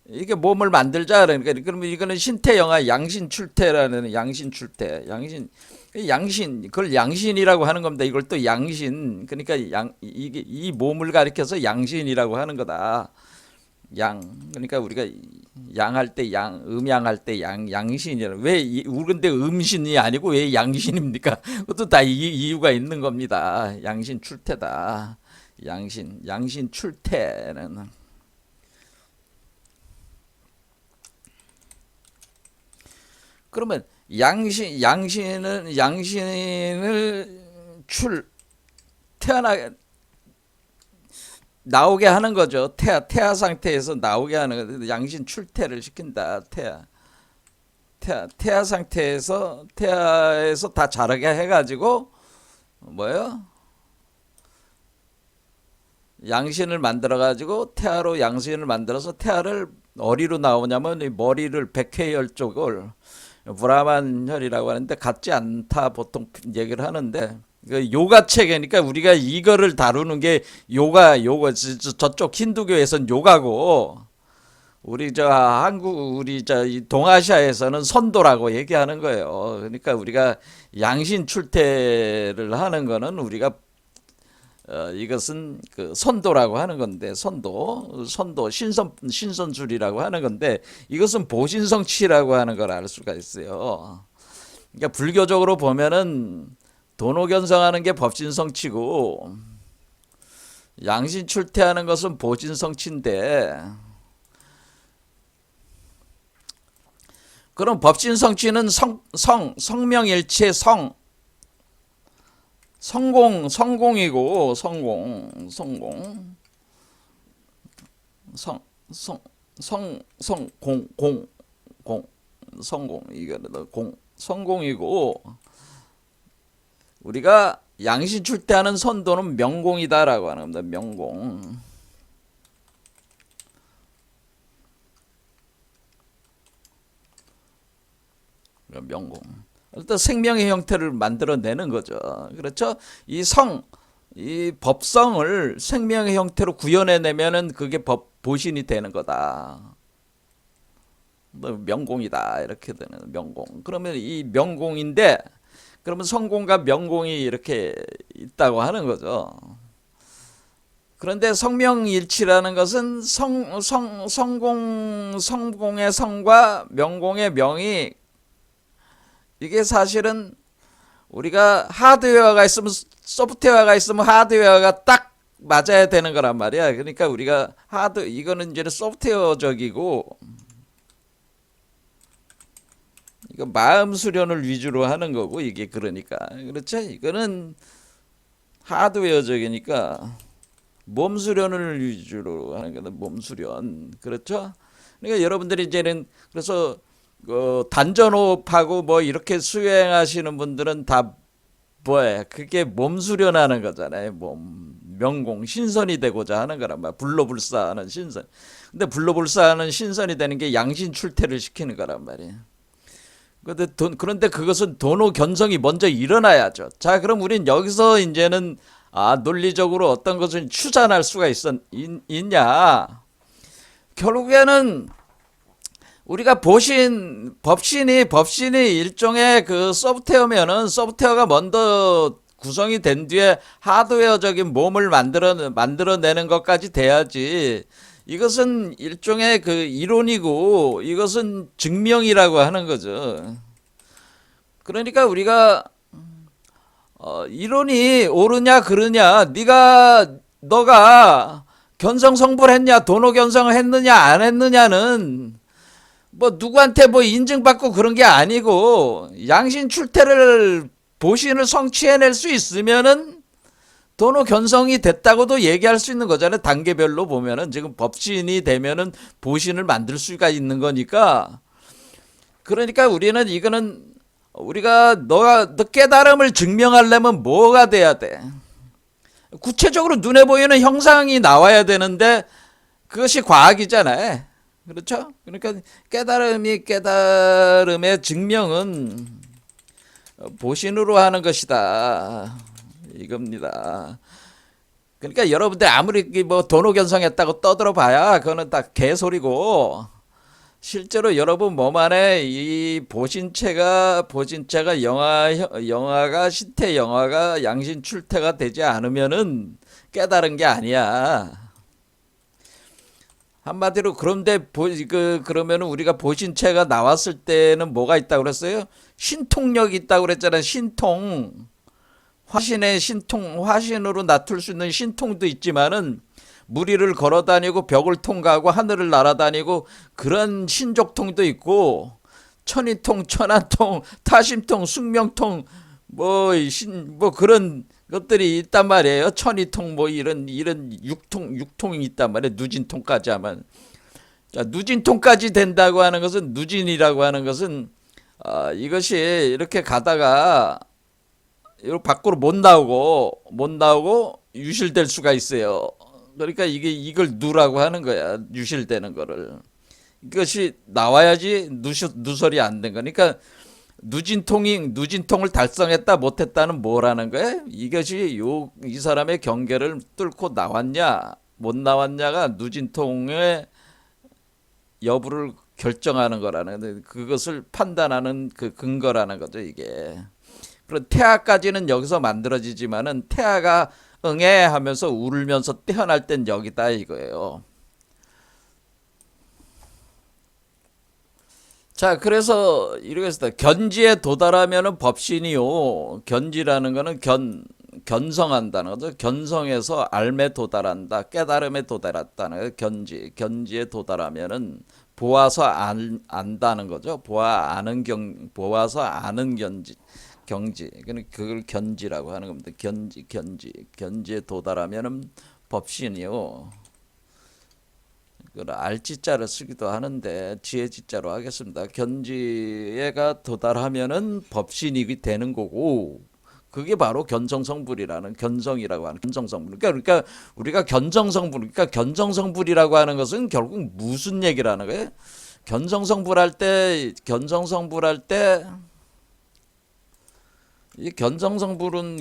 [SPEAKER 1] 이게 몸을 만들자. 그러니까 그러면 이거는 신태영화 양신출퇴라는 양신출퇴. 그걸 양신이라고 하는 겁니다. 이걸 또 양신. 그러니까 이게 이 몸을 가리켜서 양신이라고 하는 거다. 그러니까 우리가 양할 때 음양할 때 양신이라. 왜 우는데 음신이 아니고 왜 양신입니까? 그것도 다 이유가 있는 겁니다. 양신 출태다. 양신 출태는. 그러면 양신을 나오게 하는 거죠. 태아 상태에서 나오게 하는 거죠. 양신 출태를 시킨다. 태아 상태에서 다 자라게 해가지고 뭐예요? 양신을 만들어가지고 태아로 양신을 만들어서 태아를 어디로 나오냐면 이 머리를 백회열 쪽을 브라만혈이라고 하는데 같지 않다 보통 얘기를 하는데 요가 체계니까 우리가 이거를 다루는 게 요가 저쪽 힌두교에선 요가고 우리 저 한국 우리 저이 동아시아에서는 선도라고 얘기하는 거예요. 그러니까 우리가 양신 출퇴를 하는 거는 우리가 이것은 그 선도라고 하는 건데 선도 신선술이라고 하는 건데 이것은 보신성치라고 하는 걸 알 수가 있어요. 그러니까 불교적으로 보면은 도노견성하는 게 법신성치고 양신 출퇴하는 것은 보신성치인데 그럼 법신성취는 성명일체 성공이고 성공 이거 성공이고 우리가 양신 출퇴하는 선도는 명공이다라고 하는 겁니다. 명공. 명공. 일단 생명의 형태를 만들어내는 거죠. 그렇죠? 이 법성을 생명의 형태로 구현해내면은 그게 보신이 되는 거다. 명공이다. 이렇게 되는 명공. 그러면 이 명공인데, 그러면 성공과 명공이 이렇게 있다고 하는 거죠. 그런데 성명일치라는 것은 성공의 성과 명공의 명이 이게 사실은 우리가 하드웨어가 있으면 소프트웨어가 있으면 하드웨어가 딱 맞아야 되는 거란 말이야. 그러니까 우리가 이거는 이제 소프트웨어적이고 이거 마음 수련을 위주로 하는 거고 이게 그러니까 그렇죠? 이거는 하드웨어적이니까 몸 수련을 위주로 하는 거다. 몸 수련. 그렇죠? 그러니까 여러분들이 이제는 그래서 단전호흡하고 뭐 이렇게 수행하시는 분들은 다 뭐야? 그게 몸 수련하는 거잖아요. 명공 신선이 되고자 하는 거란 말이야. 불로불사하는 신선. 근데 불로불사하는 신선이 되는 게 양신 출퇴를 시키는 거란 말이에요. 그런데 그것은 도노견성이 먼저 일어나야죠. 자, 그럼 우린 여기서 이제는 논리적으로 어떤 것을 추산할 수가 있냐? 결국에는 우리가 법신이 일종의 그 소프트웨어면은 소프트웨어가 먼저 구성이 된 뒤에 하드웨어적인 몸을 만들어내는 것까지 돼야지. 이것은 일종의 그 이론이고 이것은 증명이라고 하는 거죠. 그러니까 우리가 이론이 옳으냐 그르냐 너가 견성성불했냐 도노견성을 했느냐 안 했느냐는 뭐 누구한테 뭐 인증받고 그런 게 아니고 양신 출퇴를 보신을 성취해낼 수 있으면은 도노견성이 됐다고도 얘기할 수 있는 거잖아요. 단계별로 보면은 지금 법신이 되면은 보신을 만들 수가 있는 거니까. 그러니까 우리는 이거는 우리가 너 깨달음을 증명하려면 뭐가 돼야 돼? 구체적으로 눈에 보이는 형상이 나와야 되는데 그것이 과학이잖아요. 그렇죠? 그러니까 깨달음의 증명은 보신으로 하는 것이다. 이겁니다. 그러니까 여러분들 아무리 뭐 도노견성했다고 떠들어봐야 그거는 다 개소리고 실제로 여러분 몸 안에 이 보신체가 영화가 신태 영화가 양신 출태가 되지 않으면은 깨달은 게 아니야. 한마디로 그런데 그러면은 우리가 보신체가 나왔을 때는 뭐가 있다고 그랬어요? 신통력이 있다고 그랬잖아요. 화신으로 나툴 수 있는 신통도 있지만은 무리를 걸어다니고 벽을 통과하고 하늘을 날아다니고 그런 신족통도 있고 천이통, 천안통, 타심통, 숙명통 뭐 그런 것들이 있단 말이에요. 천이통 뭐 이런 육통이 있단 말이에요. 누진통까지 하면. 자, 누진통까지 된다고 하는 것은 누진이라고 하는 것은 이것이 이렇게 가다가 밖으로 못 나오고 유실될 수가 있어요. 그러니까 이걸 누라고 하는 거야. 유실되는 거를. 이것이 나와야지 누설이 안 된 거니까 누진통을 달성했다 못했다는 뭐라는 거야? 이것이 이 사람의 경계를 뚫고 나왔냐 못 나왔냐가 누진통의 여부를 결정하는 거라는 그것을 판단하는 그 근거라는 거죠 이게. 그런 태아까지는 여기서 만들어지지만은 태아가 응애 하면서 울면서 태어날 땐 여기다 이거예요. 자, 그래서 이렇게 했다. 견지에 도달하면은 법신이요. 견지라는 거는 견성한다는 거죠. 견성해서 알매 도달한다. 깨달음에 도달했다는 거예요. 견지에 도달하면은 보아서 안다는 거죠. 보아서 아는 경지. 그걸 견지라고 하는 겁니다. 견지에 도달하면은 법신이요. 알지자를 쓰기도 하는데 지혜지자로 하겠습니다. 견지에가 도달하면은 법신이 되는 거고 그게 바로 견성성불이라는 견성이라고 하는 견성성불. 그러니까 우리가 견성성불, 그러니까 견성성불이라고 하는 것은 결국 무슨 얘기라는 거예요? 견성성불할 때 이 견성성불의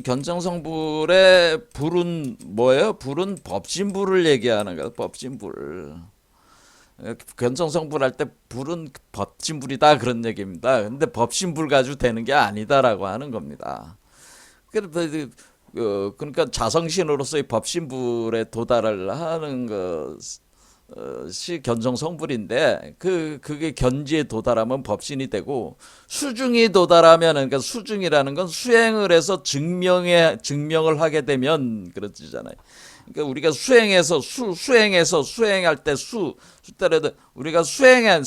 [SPEAKER 1] 불은 뭐예요? 불은 법신불을 얘기하는 거예요. 법신불. 견성성불할 때 불은 법신불이다 그런 얘기입니다. 근데 법신불 가지고 되는 게 아니다라고 하는 겁니다. 그러니까 자성신으로서의 법신불에 도달을 하는 것이 견성성불인데 그게 견지에 도달하면 법신이 되고 수중이 도달하면 그러니까 수중이라는 건 수행을 해서 증명을 하게 되면 그렇잖아요. 그러니까 우리가 수행할 때 따라도 우리가 수행을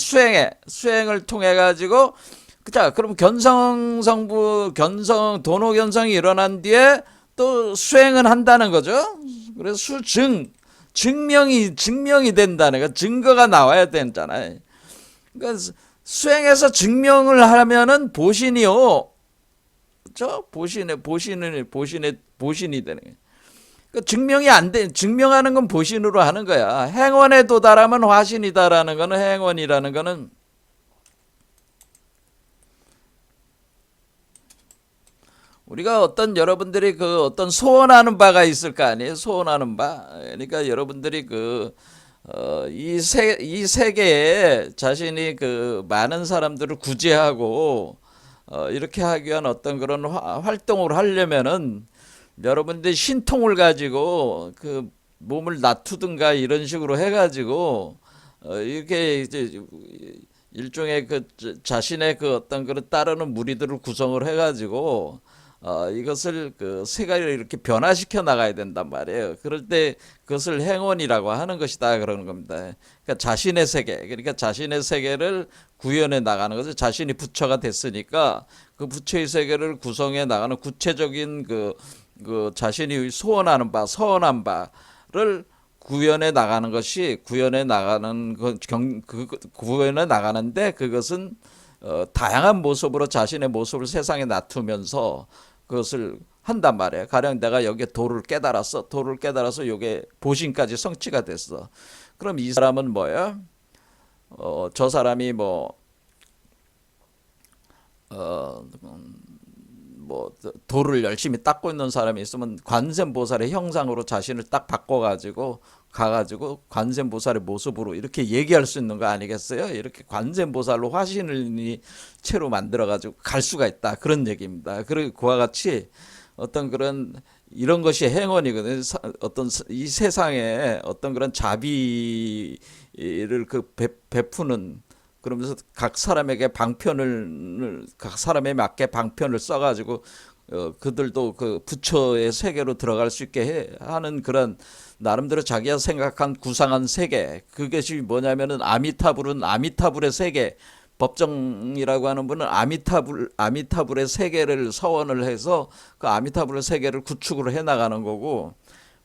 [SPEAKER 1] 통해 가지고 자 그럼 도노견성이 일어난 뒤에 또 수행은 한다는 거죠. 그래서 증명이 된다는 거 증거가 나와야 되잖아요. 그러니까 수행해서 증명을 하면은 보신이요. 그렇죠? 보신이 되는 거예요. 증명이 안 돼. 증명하는 건 보신으로 하는 거야. 행원에 도달하면 화신이다라는 거는 행원이라는 거는 우리가 여러분들이 어떤 소원하는 바가 있을 거 아니에요? 소원하는 바. 그러니까 여러분들이 이 세계에 자신이 많은 사람들을 구제하고 이렇게 하기 위한 어떤 그런 활동을 하려면은 여러분들이 신통을 가지고 몸을 놔두든가 이런 식으로 해가지고 이렇게 이제 일종의 자신의 어떤 그런 따르는 무리들을 구성을 해가지고 이것을 세계를 이렇게 변화시켜 나가야 된단 말이에요. 그럴 때 그것을 행원이라고 하는 것이다 그러는 겁니다. 그러니까 자신의 세계, 그러니까 자신의 세계를 구현해 나가는 거죠. 자신이 부처가 됐으니까 그 부처의 세계를 구성해 나가는 구체적인 자신이 소원하는 바, 서원한 바를 구현해 나가는 것이 구현해 나가는데 그것은 다양한 모습으로 자신의 모습을 세상에 나타면서 그것을 한단 말이에요. 가령 내가 여기에 도를 깨달아서 요게 보신까지 성취가 됐어. 그럼 이 사람은 뭐예요? 저 사람이 도를 열심히 닦고 있는 사람이 있으면 관세음보살의 형상으로 자신을 딱 바꿔가지고 가가지고 관세음보살의 모습으로 이렇게 얘기할 수 있는 거 아니겠어요? 이렇게 관세음보살로 화신을 채로 만들어가지고 갈 수가 있다 그런 얘기입니다. 그리고 그와 같이 어떤 그런 이런 것이 행원이거든요. 어떤 이 세상에 어떤 그런 자비를 베푸는 그러면서 각 사람에 맞게 방편을 써가지고 그들도 부처의 세계로 들어갈 수 있게 하는 그런 나름대로 자기가 생각한 구상한 세계 그것이 뭐냐면은 아미타불의 세계 법정이라고 하는 분은 아미타불의 세계를 서원을 해서 그 아미타불의 세계를 구축을 해 나가는 거고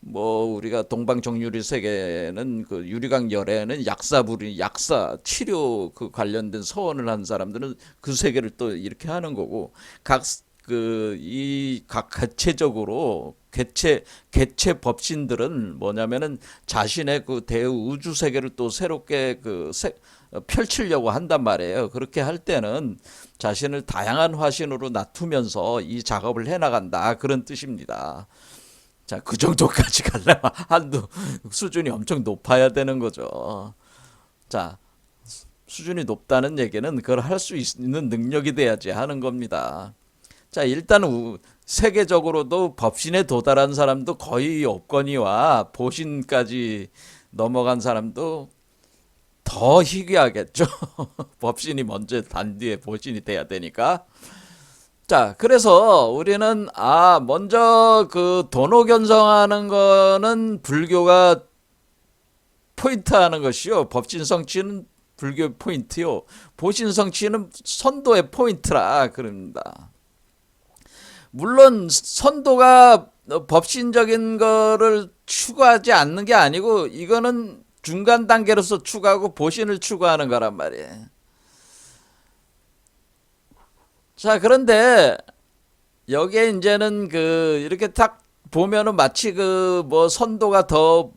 [SPEAKER 1] 우리가 동방정유리 세계는 유리강 열애는 약사 치료 관련된 서원을 한 사람들은 그 세계를 또 이렇게 하는 거고 각 개체적으로 개체 법신들은 뭐냐면은 자신의 대우주 세계를 또 새롭게 펼치려고 한단 말이에요. 그렇게 할 때는 자신을 다양한 화신으로 놔두면서 이 작업을 해 나간다 그런 뜻입니다. 자, 그 정도까지 가려면 수준이 엄청 높아야 되는 거죠. 자, 수준이 높다는 얘기는 그걸 할 수 있는 능력이 돼야지 하는 겁니다. 자, 일단 세계적으로도 법신에 도달한 사람도 거의 없거니와 보신까지 넘어간 사람도 더 희귀하겠죠. 법신이 먼저 단 뒤에 보신이 돼야 되니까. 자, 그래서 우리는 먼저 그 도노 견성하는 거는 불교가 포인트 하는 것이요. 법신 성취는 불교 포인트요. 보신 성취는 선도의 포인트라 그럽니다. 물론 선도가 법신적인 거를 추구하지 않는 게 아니고 이거는 중간 단계로서 추구하고 보신을 추구하는 거란 말이에요. 자, 그런데 여기에 이제는 이렇게 딱 보면은 마치 선도가 더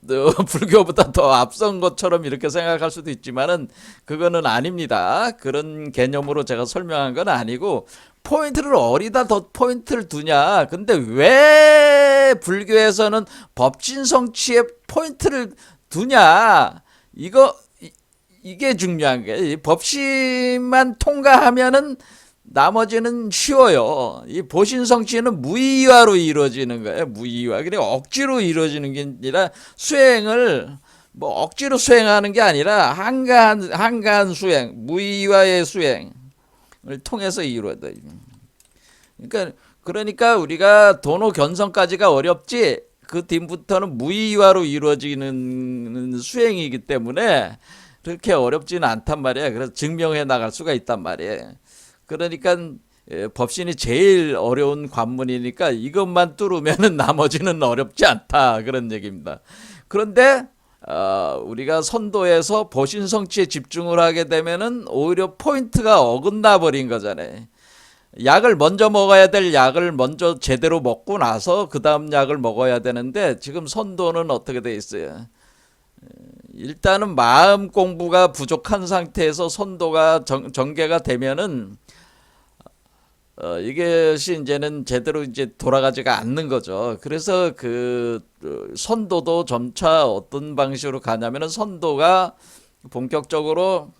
[SPEAKER 1] 불교보다 더 앞선 것처럼 이렇게 생각할 수도 있지만은 그거는 아닙니다. 그런 개념으로 제가 설명한 건 아니고 포인트를 어디다 더 포인트를 두냐. 근데 왜 불교에서는 법진 성취에 포인트를 두냐. 이게 중요한 게 법신만 통과하면은 나머지는 쉬워요. 이 보신성취는 무의화로 이루어지는 거예요. 무의화. 그리고 억지로 이루어지는 게 아니라 수행을 억지로 수행하는 게 아니라 한가한 수행, 무의화의 수행을 통해서 이루어져요. 그러니까 우리가 도노 견성까지가 어렵지 그 뒤부터는 무의화로 이루어지는 수행이기 때문에 그렇게 어렵지는 않단 말이에요. 그래서 증명해 나갈 수가 있단 말이에요. 그러니까 법신이 제일 어려운 관문이니까 이것만 뚫으면 나머지는 어렵지 않다 그런 얘기입니다. 그런데 우리가 선도에서 보신 성취에 집중을 하게 되면은 오히려 포인트가 어긋나 버린 거잖아요. 약을 먼저 먹어야 될 약을 먼저 제대로 먹고 나서 그 다음 약을 먹어야 되는데 지금 선도는 어떻게 돼 있어요? 일단은 마음 공부가 부족한 상태에서 선도가 전개가 되면은 이것이 이제는 제대로 이제 돌아가지가 않는 거죠. 그래서 선도도 점차 어떤 방식으로 가냐면은 선도가 본격적으로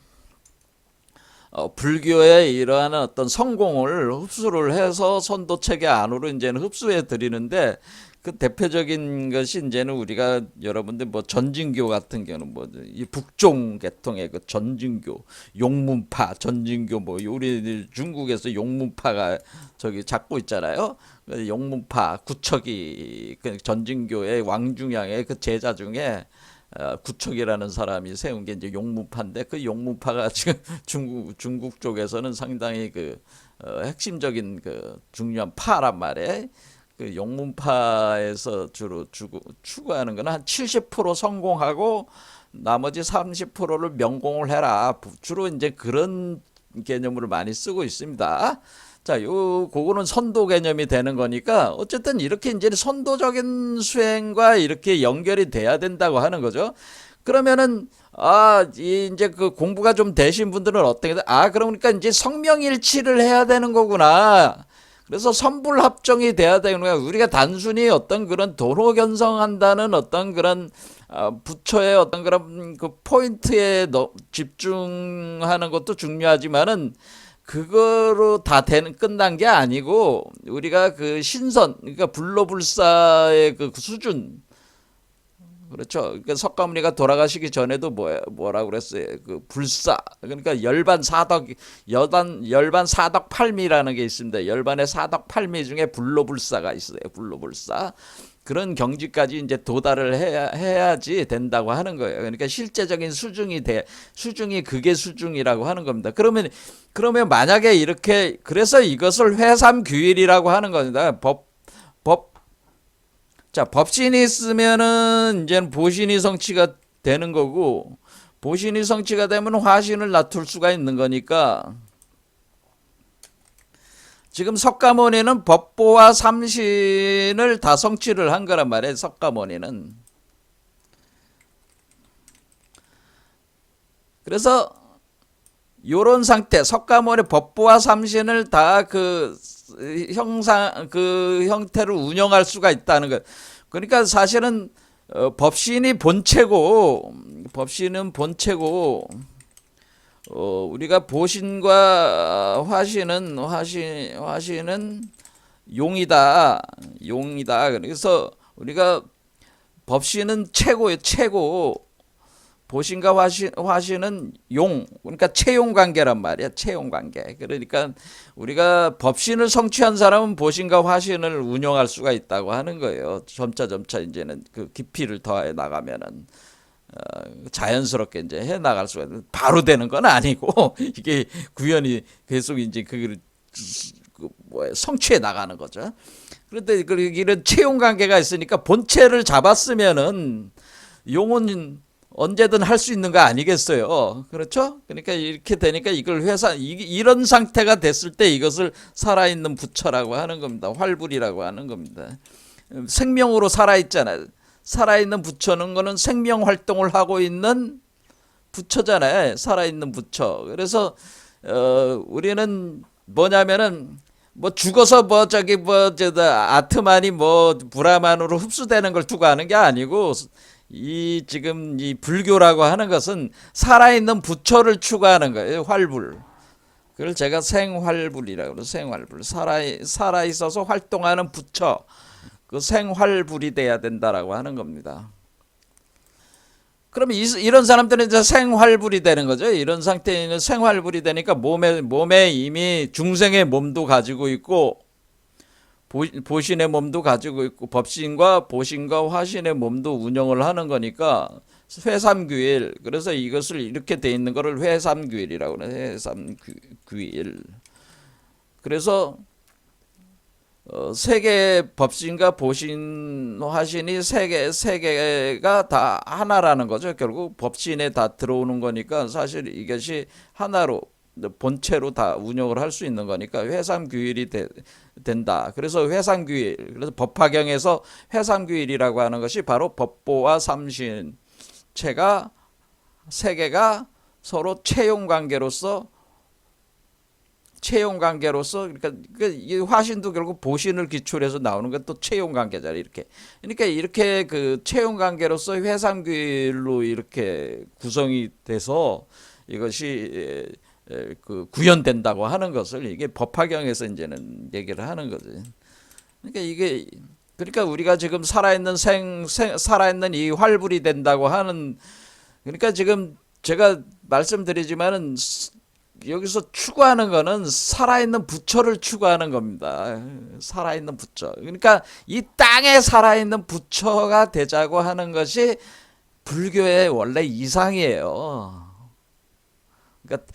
[SPEAKER 1] 불교의 이러한 어떤 성공을 흡수를 해서 선도 체계 안으로 이제는 흡수해 드리는데 그 대표적인 것이 이제는 우리가 여러분들 전진교 같은 경우는 이 북종 계통의 그 전진교, 용문파, 전진교 우리 중국에서 용문파가 저기 잡고 있잖아요. 용문파 구척이 그 전진교의 왕중양의 그 제자 중에 구척이라는 사람이 세운 게 이제 용문파인데 그 용문파가 지금 중국 쪽에서는 상당히 핵심적인 중요한 파란 말이에요. 그 용문파에서 주로 추구하는 거는 한 70% 성공하고 나머지 30%를 명공을 해라. 주로 이제 그런 개념으로 많이 쓰고 있습니다. 자, 그거는 선도 개념이 되는 거니까 어쨌든 이렇게 이제 선도적인 수행과 이렇게 연결이 돼야 된다고 하는 거죠. 그러면은 이제 그 공부가 좀 되신 분들은 어떻게 돼? 그러니까 이제 성명일치를 해야 되는 거구나. 그래서 선불합정이 돼야 되는 거야. 우리가 단순히 어떤 그런 도로 견성한다는 어떤 그런 부처의 어떤 그런 그 포인트에 집중하는 것도 중요하지만은 그거로 다 끝난 게 아니고 우리가 그 신선, 그러니까 불로불사의 그 수준. 그렇죠. 그러니까 석가모니가 돌아가시기 전에도 뭐라고 그랬어요? 그 불사. 그러니까 열반 사덕 팔미라는 게 있습니다. 열반의 사덕 팔미 중에 불로불사가 있어요. 불로불사. 그런 경지까지 이제 도달을 해야지 된다고 하는 거예요. 그러니까 실제적인 수중이 그게 수중이라고 하는 겁니다. 그러면 만약에 이렇게 그래서 이것을 회삼규일이라고 하는 겁니다. 자, 법신이 있으면은 이제는 보신이 성취가 되는 거고 보신이 성취가 되면 화신을 낮출 수가 있는 거니까 지금 석가모니는 법보와 삼신을 다 성취를 한 거란 말이에요. 석가모니는. 그래서 요런 상태 석가모니 법보와 삼신을 다 그 형태를 운영할 수가 있다는 것. 그러니까 사실은 법신이 본체고 우리가 보신과 화신은 용이다. 용이다. 그래서 우리가 법신은 최고예요. 최고. 보신과 화신은 용, 그러니까 채용 관계란 말이야. 채용 관계. 그러니까 우리가 법신을 성취한 사람은 보신과 화신을 운용할 수가 있다고 하는 거예요. 점차 이제는 그 깊이를 더해 나가면은 자연스럽게 이제 해 나갈 수가 있는, 바로 되는 건 아니고 이게 구현이 계속 이제 성취해 나가는 거죠. 그런데 이런 채용 관계가 있으니까 본체를 잡았으면은 용은 언제든 할 수 있는 거 아니겠어요. 그렇죠? 그러니까 이렇게 되니까 이걸 이런 상태가 됐을 때 이것을 살아있는 부처라고 하는 겁니다. 활불이라고 하는 겁니다. 생명으로 살아있잖아요. 살아있는 부처는 거는 생명 활동을 하고 있는 부처잖아요. 살아있는 부처. 그래서 우리는 뭐냐면은 뭐 죽어서 아트만이 브라만으로 흡수되는 걸 두고 하는 게 아니고, 지금 이 불교라고 하는 것은 살아있는 부처를 추구하는 거예요. 활불. 그걸 제가 생활불이라고 그래요. 생활불. 살아 있어서 활동하는 부처. 그 생활불이 돼야 된다라고 하는 겁니다. 그러면 이런 사람들은 이제 생활불이 되는 거죠. 이런 상태에는 생활불이 되니까 몸에 이미 중생의 몸도 가지고 있고, 보신의 몸도 가지고 있고, 법신과 보신과 화신의 몸도 운영을 하는 거니까 회삼규일. 그래서 이것을 이렇게 돼 있는 거를 회삼규일이라고 그래요. 회삼규일. 그래서 세계 법신과 보신 화신이 세 개가 다 하나라는 거죠. 결국 법신에 다 들어오는 거니까 사실 이것이 하나로 본체로 다 운영을 할 수 있는 거니까 회삼규일이 된다. 그래서 회삼규일. 그래서 법화경에서 회삼규일이라고 하는 것이 바로 법보와 삼신체가 세 개가 서로 채용 관계로서 그러니까 이 화신도 결국 보신을 기초로 해서 나오는 건 또 채용 관계잖아요. 그러니까 이렇게 그 채용 관계로서 회삼규일로 이렇게 구성이 돼서 이것이 그 구현된다고 하는 것을 이게 법화경에서 이제는 얘기를 하는 거지. 그러니까 우리가 지금 살아있는 이 활불이 된다고 하는, 그러니까 지금 제가 말씀드리지만은 여기서 추구하는 거는 살아있는 부처를 추구하는 겁니다. 살아있는 부처. 그러니까 이 땅에 살아있는 부처가 되자고 하는 것이 불교의 원래 이상이에요. 그러니까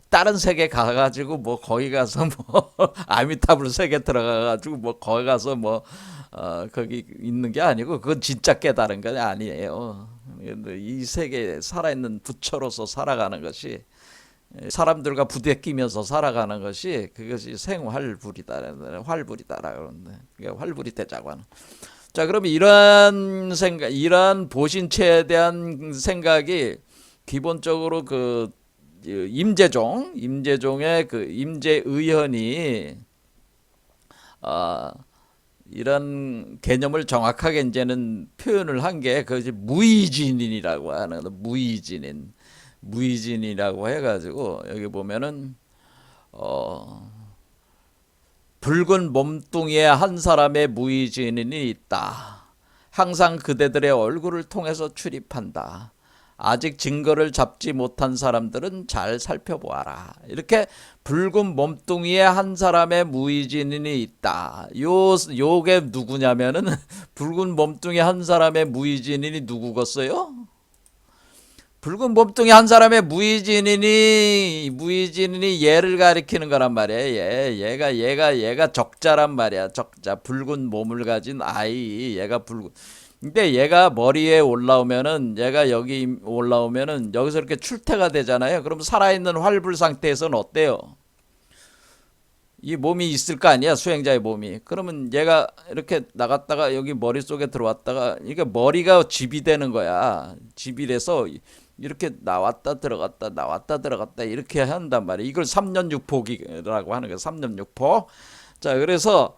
[SPEAKER 1] 다른 세계 가가지고 거기 가서 아미타불 세계 들어가가지고 거기 가서 거기 있는 게 아니고, 그건 진짜 깨달은 게 아니에요. 이 세계에 살아있는 부처로서 살아가는 것이, 사람들과 부대끼면서 살아가는 것이, 그것이 생활불이다, 활불이다라고 그러는데, 그러니까 활불이 되자고 하는. 자, 그럼 이런 보신체에 대한 생각이 기본적으로 임재종의 임재의현이 이런 개념을 정확하게 이제는 표현을 한 게 그것이 무의진인이라고 하는, 무의진이라고 해가지고 여기 보면은 붉은 몸뚱이에 한 사람의 무의진인이 있다. 항상 그대들의 얼굴을 통해서 출입한다. 아직 증거를 잡지 못한 사람들은 잘 살펴보아라. 이렇게 붉은 몸뚱이에 한 사람의 무의진인이 있다. 요게 누구냐면은 붉은 몸뚱이 한 사람의 무의진인이 누구겠어요? 붉은 몸뚱이 한 사람의 무의진인이 얘를 가리키는 거란 말이에요. 얘가 적자란 말이야. 적자. 붉은 몸을 가진 아이. 근데 얘가 머리에 올라오면은, 얘가 여기 올라오면은 여기서 이렇게 출퇴가 되잖아요. 그럼 살아있는 활불 상태에서는 어때요? 이 몸이 있을 거 아니야, 수행자의 몸이. 그러면 얘가 이렇게 나갔다가 여기 머릿속에 들어왔다가, 이게 머리가 집이 되는 거야. 집이 돼서 이렇게 나왔다 들어갔다 이렇게 한단 말이야. 이걸 삼년육폭이라고 하는 거야. 삼년육폭. 자, 그래서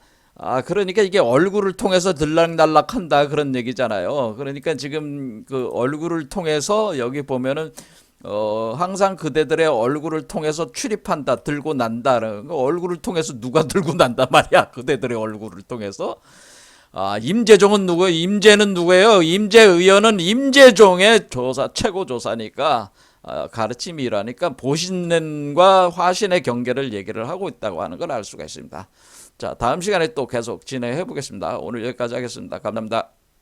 [SPEAKER 1] 그러니까 이게 얼굴을 통해서 들락날락 한다, 그런 얘기잖아요. 그러니까 지금 그 얼굴을 통해서 여기 보면은 항상 그대들의 얼굴을 통해서 출입한다, 들고 난다는 거. 얼굴을 통해서 누가 들고 난단 말이야? 그대들의 얼굴을 통해서. 임재종은 누구예요? 임재는 누구예요? 임재 의원은 임재종의 최고 조사니까, 가르침이라니까 보신과 화신의 경계를 얘기를 하고 있다고 하는 걸 알 수가 있습니다. 자, 다음 시간에 또 계속 진행해 보겠습니다. 오늘 여기까지 하겠습니다. 감사합니다.